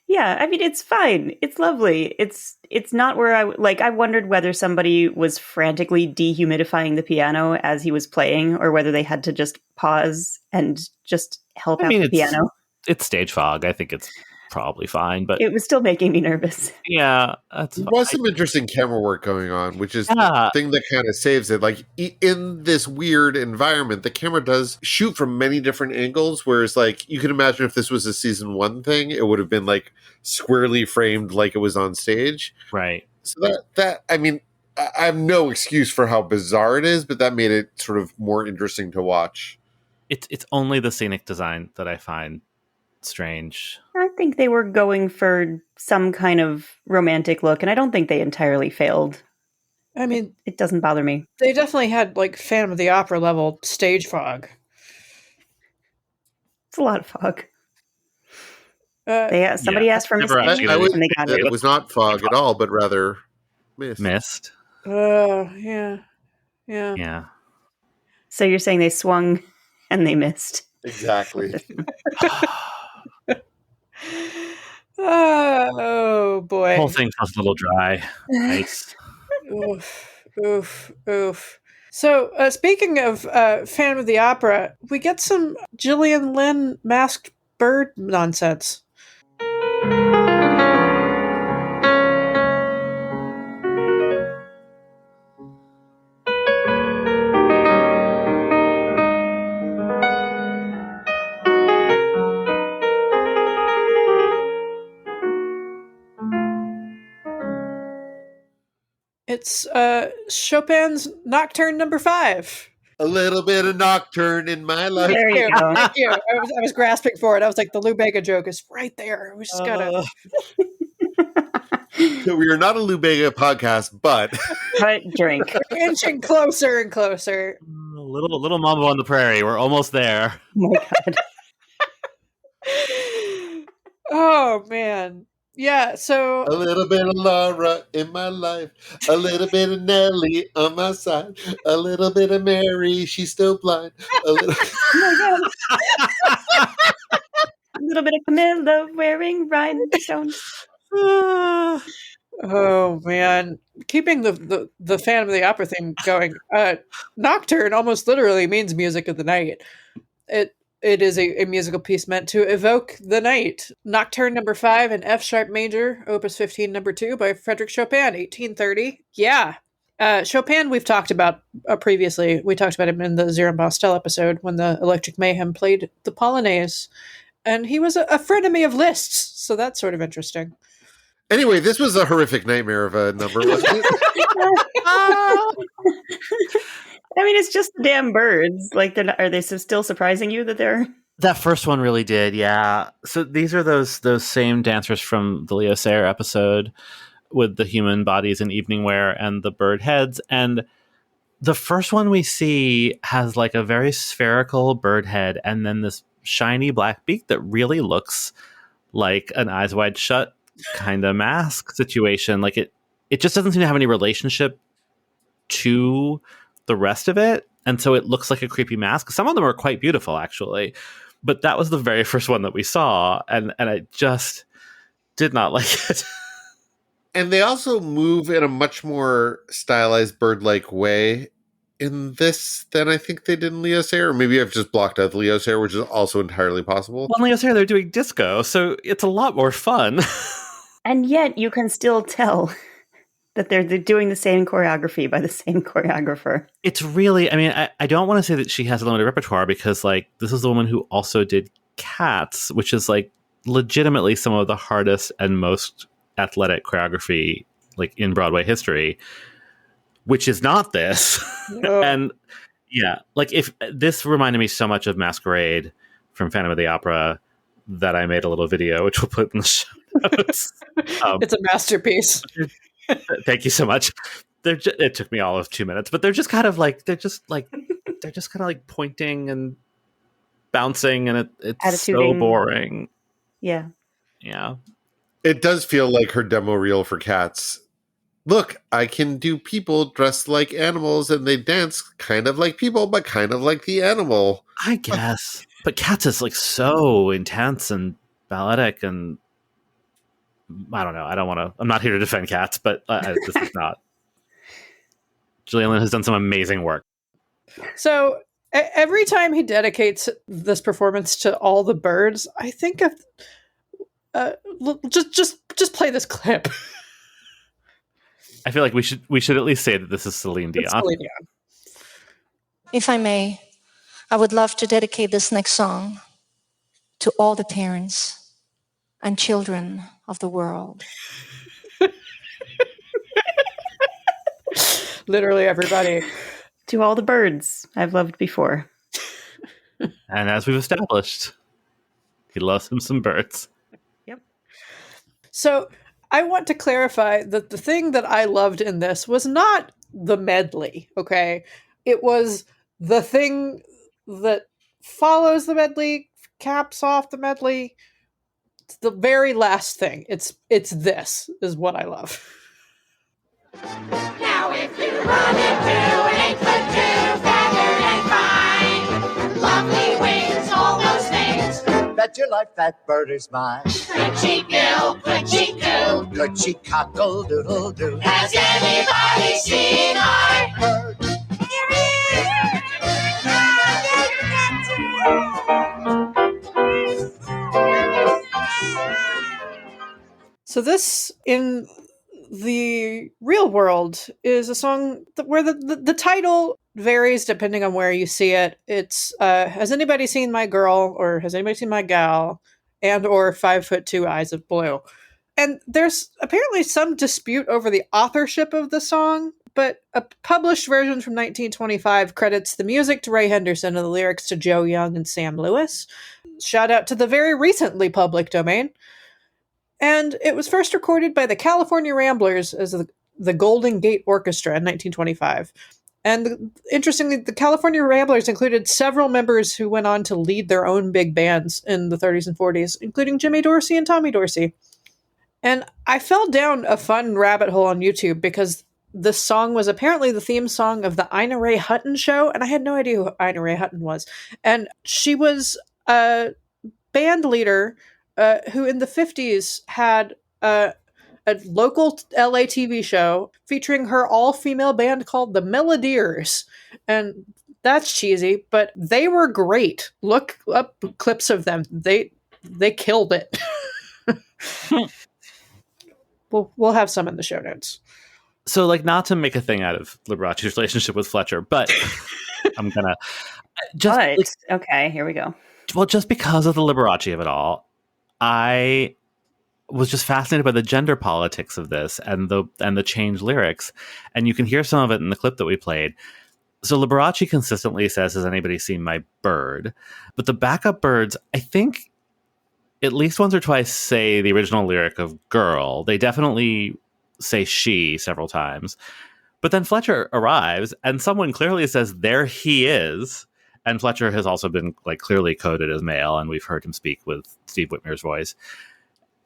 Yeah, I mean, it's fine. It's lovely. It's not where I wondered whether somebody was frantically dehumidifying the piano as he was playing, or whether they had to just pause and just help out the piano. It's stage fog. I think it's probably fine, but it was still making me nervous. Yeah, there was some interesting camera work going on, which is the thing that kind of saves it. Like, in this weird environment, the camera does shoot from many different angles, whereas, like, you can imagine if this was a season 1 thing, it would have been like squarely framed like it was on stage. Right. So that I mean, I have no excuse for how bizarre it is, but that made it sort of more interesting to watch. It's only the scenic design that I find strange. I think they were going for some kind of romantic look, and I don't think they entirely failed. I mean, it doesn't bother me. They definitely had like Phantom of the Opera level stage fog. It's a lot of fog. Somebody asked for mist, and they got it. It was not fog at all, but rather mist. Yeah. So you're saying they swung and they missed. Exactly. Oh boy. The whole thing feels a little dry. Nice. Oof. So speaking of Phantom of the Opera, we get some Gillian Lynne masked bird nonsense. It's Chopin's Nocturne Number 5. A little bit of Nocturne in my life. There you go. Thank you. I was grasping for it. I was like, the Lou Bega joke is right there. We just gotta. So we are not a Lou Bega podcast, but drink. We're inching closer and closer. Little Mambo on the Prairie. We're almost there. Oh my god. Oh man. Yeah, so a little bit of Laura in my life, a little bit of Nellie on my side, a little bit of Mary, she's still blind. A little, a little bit of Camilla wearing rhinestones. Oh man, keeping the Phantom of the Opera thing going. Nocturne almost literally means music of the night. It is a musical piece meant to evoke the night. Nocturne Number 5 in F sharp major, Opus 15 Number 2 by Frédéric Chopin, 1830. Yeah. Chopin, we've talked about previously. We talked about him in the Zero Bastel episode when the Electric Mayhem played the Polonaise. And he was a frenemy of Liszt's, so that's sort of interesting. Anyway, this was a horrific nightmare of a number, wasn't it? I mean, it's just the damn birds. Like, are they still surprising you that they're... That first one really did, yeah. So these are those same dancers from the Leo Sayer episode with the human bodies in evening wear and the bird heads. And the first one we see has like a very spherical bird head and then this shiny black beak that really looks like an Eyes Wide Shut kind of mask situation. Like it just doesn't seem to have any relationship to the rest of it. And so it looks like a creepy mask. Some of them are quite beautiful, actually. But that was the very first one that we saw. And I just did not like it. And they also move in a much more stylized bird-like way in this than I think they did in Leo Sayer. Or maybe I've just blocked out the Leo Sayer, which is also entirely possible. Well, in Leo Sayer, they're doing disco, so it's a lot more fun. And yet you can still tell that they're doing the same choreography by the same choreographer. It's really, I mean, I don't want to say that she has a limited repertoire because, like, this is the woman who also did Cats, which is, like, legitimately some of the hardest and most athletic choreography, like, in Broadway history, which is not this. No. And, yeah, like, if this reminded me so much of Masquerade from Phantom of the Opera that I made a little video, which we'll put in the show notes. It's a masterpiece. Thank you so much. It took me all of 2 minutes, but they're just kind of like pointing and bouncing, and it's so boring. Yeah. Yeah. It does feel like her demo reel for Cats. Look, I can do people dressed like animals, and they dance kind of like people, but kind of like the animal. I guess. But Cats is like so intense and balletic, and I don't know. I don't want to. I'm not here to defend Cats, but this is not. Gillian Lynne has done some amazing work. So every time he dedicates this performance to all the birds, I think of just play this clip. I feel like we should at least say that this is Celine Dion. Celine Dion. If I may, I would love to dedicate this next song to all the parents and children of the world. Literally everybody. To all the birds I've loved before. And as we've established, he loves him some birds. Yep. So I want to clarify that the thing that I loved in this was not the medley, okay? It was the thing that follows the medley, caps off the medley. It's the very last thing. It's this is what I love. Now if you run into an 8-foot 2, feathered and fine, lovely wings, all those things. Bet your life that bird is mine. Could she bill, could she coo? Could she cockle-doodle-doo? Has anybody seen our bird? So this, in the real world, is a song where the title varies depending on where you see it. It's Has Anybody Seen My Girl? Or Has Anybody Seen My Gal? And or 5'2" Eyes of Blue. And there's apparently some dispute over the authorship of the song, but a published version from 1925 credits the music to Ray Henderson and the lyrics to Joe Young and Sam Lewis. Shout out to the very recently public domain. And it was first recorded by the California Ramblers as the Golden Gate Orchestra in 1925. And interestingly, the California Ramblers included several members who went on to lead their own big bands in the 30s and 40s, including Jimmy Dorsey and Tommy Dorsey. And I fell down a fun rabbit hole on YouTube because this song was apparently the theme song of the Ina Ray Hutton show, and I had no idea who Ina Ray Hutton was. And she was a band leader who in the 50s had a local LA TV show featuring her all-female band called the Melodiers. And that's cheesy, but they were great. Look up clips of them. They killed it. We'll have some in the show notes. So, like, not to make a thing out of Liberace's relationship with Fletcher, but I'm gonna okay, here we go. Well, just because of the Liberace of it all, I was just fascinated by the gender politics of this and the changed lyrics, and you can hear some of it in the clip that we played. So Liberace consistently says, "Has anybody seen my bird?" But the backup birds, I think, at least once or twice say the original lyric of "girl." They definitely say "she" several times. But then Fletcher arrives, and someone clearly says, "There he is." And Fletcher has also been like clearly coded as male, and we've heard him speak with Steve Whitmer's voice.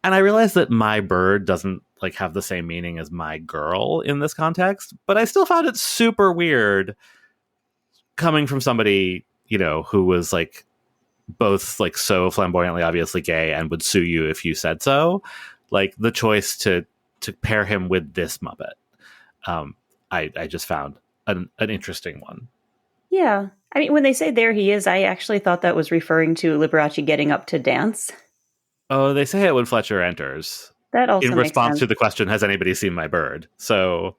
And I realized that "my bird" doesn't like have the same meaning as "my girl" in this context, but I still found it super weird coming from somebody, you know, who was like both like so flamboyantly obviously gay and would sue you if you said so. Like the choice to pair him with this Muppet, I just found an interesting one. Yeah. I mean, when they say "there he is," I actually thought that was referring to Liberace getting up to dance. Oh, they say it when Fletcher enters. That also in makes response sense. to the question, "Has anybody seen my bird?" So,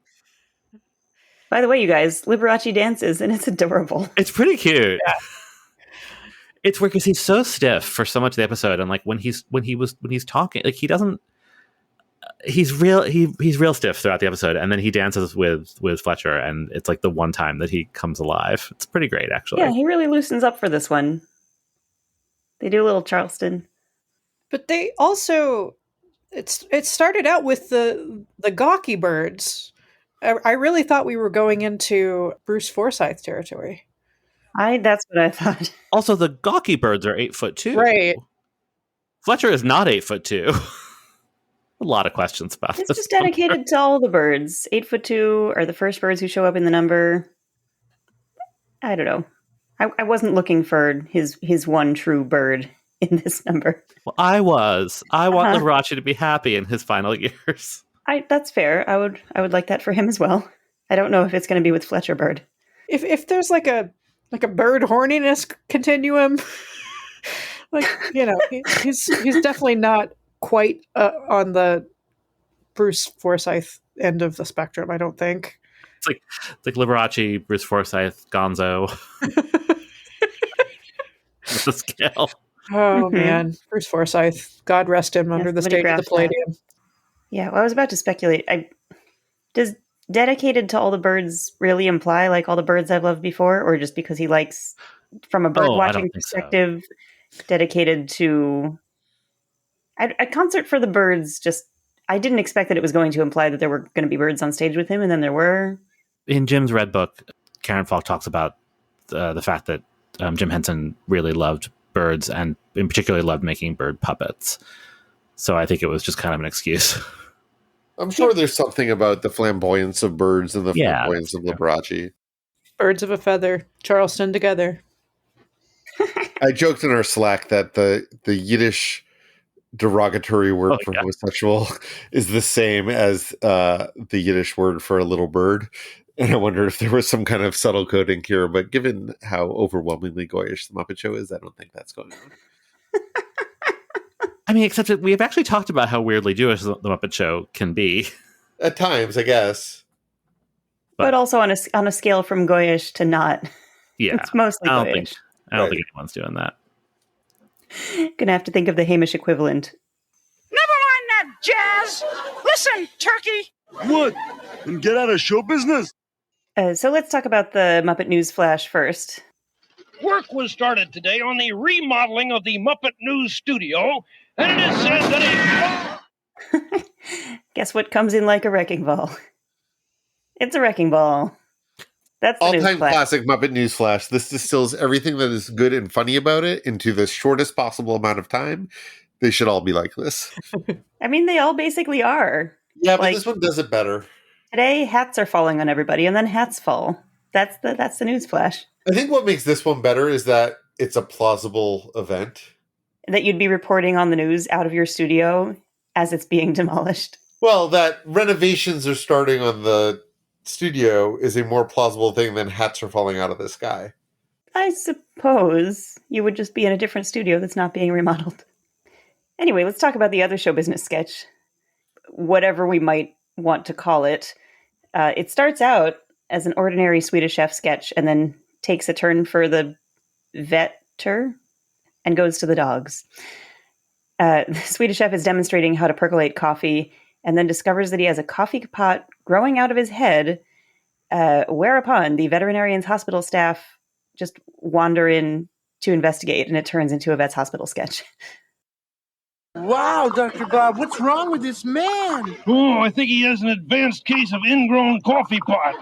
by the way, you guys, Liberace dances, and it's adorable. It's pretty cute. Yeah. It's weird because he's so stiff for so much of the episode, and like when he's talking, like he doesn't. He's real stiff throughout the episode, and then he dances with Fletcher, and it's like the one time that he comes alive. It's pretty great, actually. Yeah, he really loosens up for this one. They do a little Charleston, but they also it started out with the gawky birds. I really thought we were going into Bruce Forsyth territory. That's what I thought. Also, the gawky birds are 8'2". Right. Fletcher is not 8'2". A lot of questions about this. It's just dedicated to all the birds. 8'2" are the first birds who show up in the number. I don't know. I wasn't looking for his one true bird in this number. Well, I want Liberace to be happy in his final years. That's fair. I would like that for him as well. I don't know if it's going to be with Fletcher Bird. If there's like a bird horniness continuum, like, you know, he's definitely not quite on the Bruce Forsyth end of the spectrum, I don't think. It's like Liberace, Bruce Forsyth, Gonzo. With the scale. Oh man, Bruce Forsyth, God rest him under the stage of the Palladium. Yeah, well, I was about to speculate. Does dedicated to all the birds really imply like all the birds I've loved before, or just because he likes, from a bird watching perspective, dedicated to a concert for the birds? Just I didn't expect that it was going to imply that there were going to be birds on stage with him, and then there were. In Jim's Red Book, Karen Falk talks about the fact that Jim Henson really loved birds, and in particular loved making bird puppets. So I think it was just kind of an excuse. I'm sure there's something about the flamboyance of birds and the flamboyance of Liberace. Birds of a feather, Charleston together. I joked in our Slack that the Yiddish derogatory word for homosexual is the same as the Yiddish word for a little bird. And I wonder if there was some kind of subtle coding here. But given how overwhelmingly goyish the Muppet Show is, I don't think that's going on. I mean, except that we have actually talked about how weirdly Jewish the Muppet Show can be. At times, I guess. But also on a scale from goyish to not. Yeah. It's mostly goyish. I don't think anyone's doing that. Gonna have to think of the Hamish equivalent. Never mind that jazz! Listen, turkey! What? And get out of show business? So let's talk about the Muppet News Flash first. Work was started today on the remodeling of the Muppet News studio, and it is said that Guess what comes in like a wrecking ball? It's a wrecking ball. That's the all-time Newsflash. classic Muppet News Flash. This distills everything that is good and funny about it into the shortest possible amount of time. They should all be like this. I mean, they all basically are. Yeah, but this one does it better. Today, hats are falling on everybody, and then hats fall. That's the news flash. I think what makes this one better is that it's a plausible event. That you'd be reporting on the news out of your studio as it's being demolished. Well, that renovations are starting on the studio is a more plausible thing than hats are falling out of the sky. I suppose you would just be in a different studio that's not being remodeled. Anyway, let's talk about the other show business sketch. Whatever we might want to call it. It starts out as an ordinary Swedish Chef sketch and then takes a turn for the vetter and goes to the dogs. The Swedish Chef is demonstrating how to percolate coffee and then discovers that he has a coffee pot growing out of his head, whereupon the veterinarian's hospital staff just wander in to investigate, and it turns into a vet's hospital sketch. Wow, Dr. Bob, what's wrong with this man? Oh, I think he has an advanced case of ingrown coffee pot.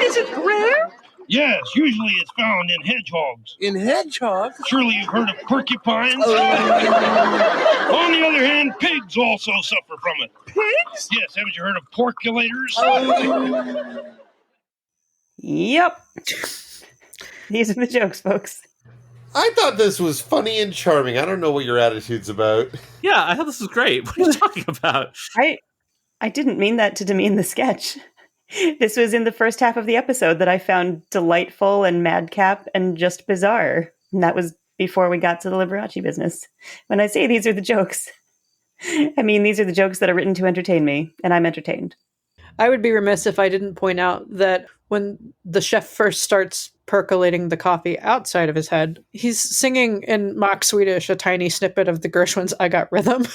Is it rare? Yes, usually it's found in hedgehogs. In hedgehogs? Surely you've heard of porcupines. On the other hand, pigs also suffer from it. Pigs? Yes, haven't you heard of porculators? Yep. These are the jokes, folks. I thought this was funny and charming. I don't know what your attitude's about. Yeah, I thought this was great. What are you talking about? I didn't mean that to demean the sketch. This was in the first half of the episode that I found delightful and madcap and just bizarre. And that was before we got to the Liberace business. When I say these are the jokes, I mean these are the jokes that are written to entertain me, and I'm entertained. I would be remiss if I didn't point out that when the chef first starts percolating the coffee outside of his head, he's singing in mock Swedish a tiny snippet of the Gershwin's I Got Rhythm.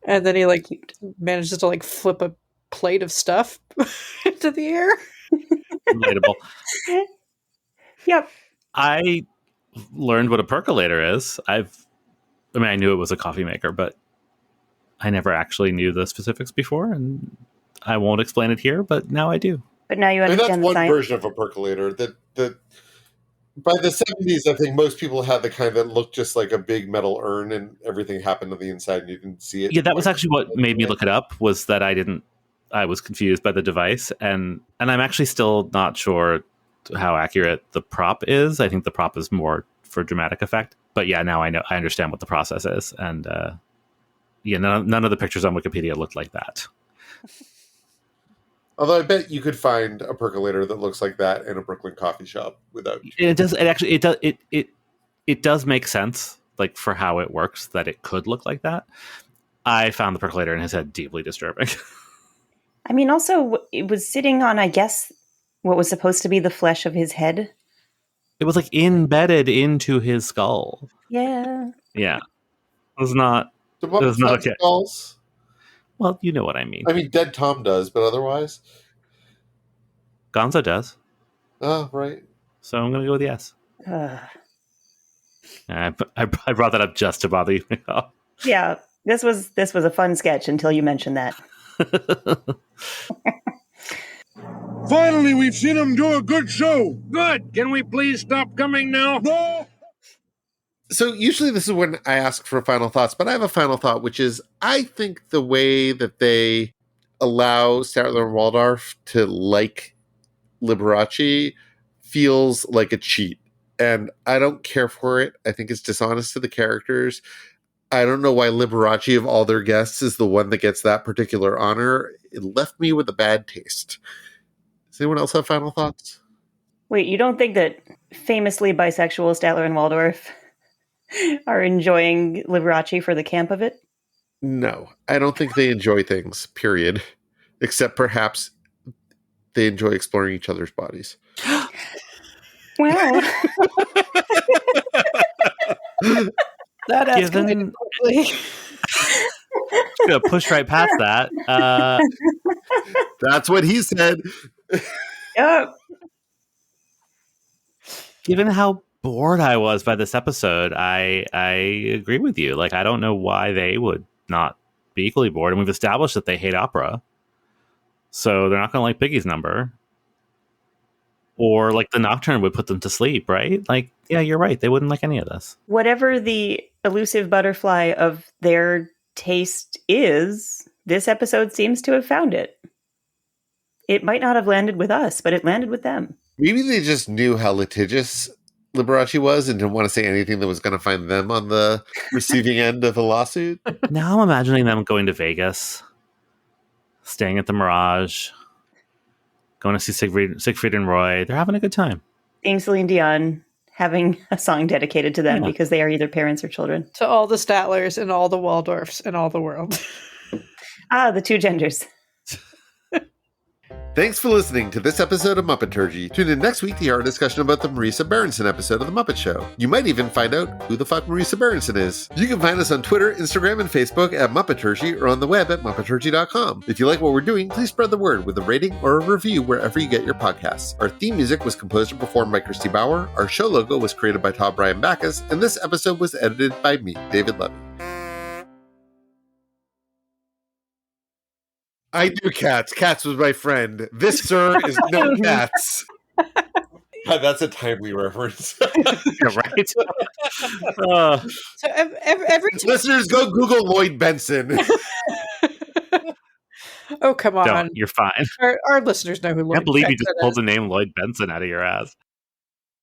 And then he manages to flip a plate of stuff into the air. Relatable. Yep. I learned what a percolator is. I knew it was a coffee maker, but I never actually knew the specifics before, and I won't explain it here, but now I do. But now you understand that's the one science. version of a percolator. That by the 70s, I think most people had the kind that looked just like a big metal urn, and everything happened on the inside, and you didn't see it. Yeah, that was actually what made me look it up. Was that I was confused by the device, and I'm actually still not sure how accurate the prop is. I think the prop is more for dramatic effect. But yeah, now I understand what the process is, and none of the pictures on Wikipedia looked like that. Although I bet you could find a percolator that looks like that in a Brooklyn coffee shop without. It does make sense, for how it works, that it could look like that. I found the percolator in his head deeply disturbing. I mean, also, it was sitting on, I guess, what was supposed to be the flesh of his head. It was embedded into his skull. Yeah. Yeah. It was not okay. Skulls? Well, you know what I mean. I mean, Dead Tom does, but otherwise? Gonzo does. Oh, right. So I'm going to go with yes. I brought that up just to bother you. Yeah, this was a fun sketch until you mentioned that. Finally, we've seen him do a good show. Good. Can we please stop coming now? No. So usually this is when I ask for final thoughts, but I have a final thought, which is I think the way that they allow Statler and Waldorf to like Liberace feels like a cheat. And I don't care for it. I think it's dishonest to the characters. I don't know why Liberace, of all their guests, is the one that gets that particular honor. It left me with a bad taste. Does anyone else have final thoughts? Wait, you don't think that famously bisexual Statler and Waldorf are enjoying Liberace for the camp of it? No, I don't think they enjoy things, period. Except perhaps they enjoy exploring each other's bodies. Wow. That escalated quickly. Gonna push right past that. That's what he said. Yep. Given how bored I was by this episode, I agree with you. I don't know why they would not be equally bored. And we've established that they hate opera. So they're not going to like Biggie's number. Or the Nocturne would put them to sleep, right? Yeah, you're right. They wouldn't like any of this. Whatever the elusive butterfly of their taste is, this episode seems to have found it. It might not have landed with us, but it landed with them. Maybe they just knew how litigious Liberace was and didn't want to say anything that was going to find them on the receiving end of a lawsuit. Now I'm imagining them going to Vegas, staying at the Mirage, going to see Siegfried and Roy. They're having a good time. Seeing Celine Dion, having a song dedicated to them because they are either parents or children. To all the Statlers and all the Waldorfs and all the world. The two genders. Thanks for listening to this episode of Muppeturgy. Tune in next week to hear our discussion about the Marisa Berenson episode of The Muppet Show. You might even find out who the fuck Marisa Berenson is. You can find us on Twitter, Instagram, and Facebook at Muppeturgy or on the web at Muppeturgy.com. If you like what we're doing, please spread the word with a rating or a review wherever you get your podcasts. Our theme music was composed and performed by Christy Bauer. Our show logo was created by Todd Brian Backus, and this episode was edited by me, David Levy. I do Cats. Cats was my friend. This, sir, is no Cats. That's a timely reference. Yeah, right? So every Listeners, go Google Lloyd Benson. Oh, come on. Don't. You're fine. Our listeners know who Lloyd I can't believe you Benson just pulled the name Lloyd Benson out of your ass.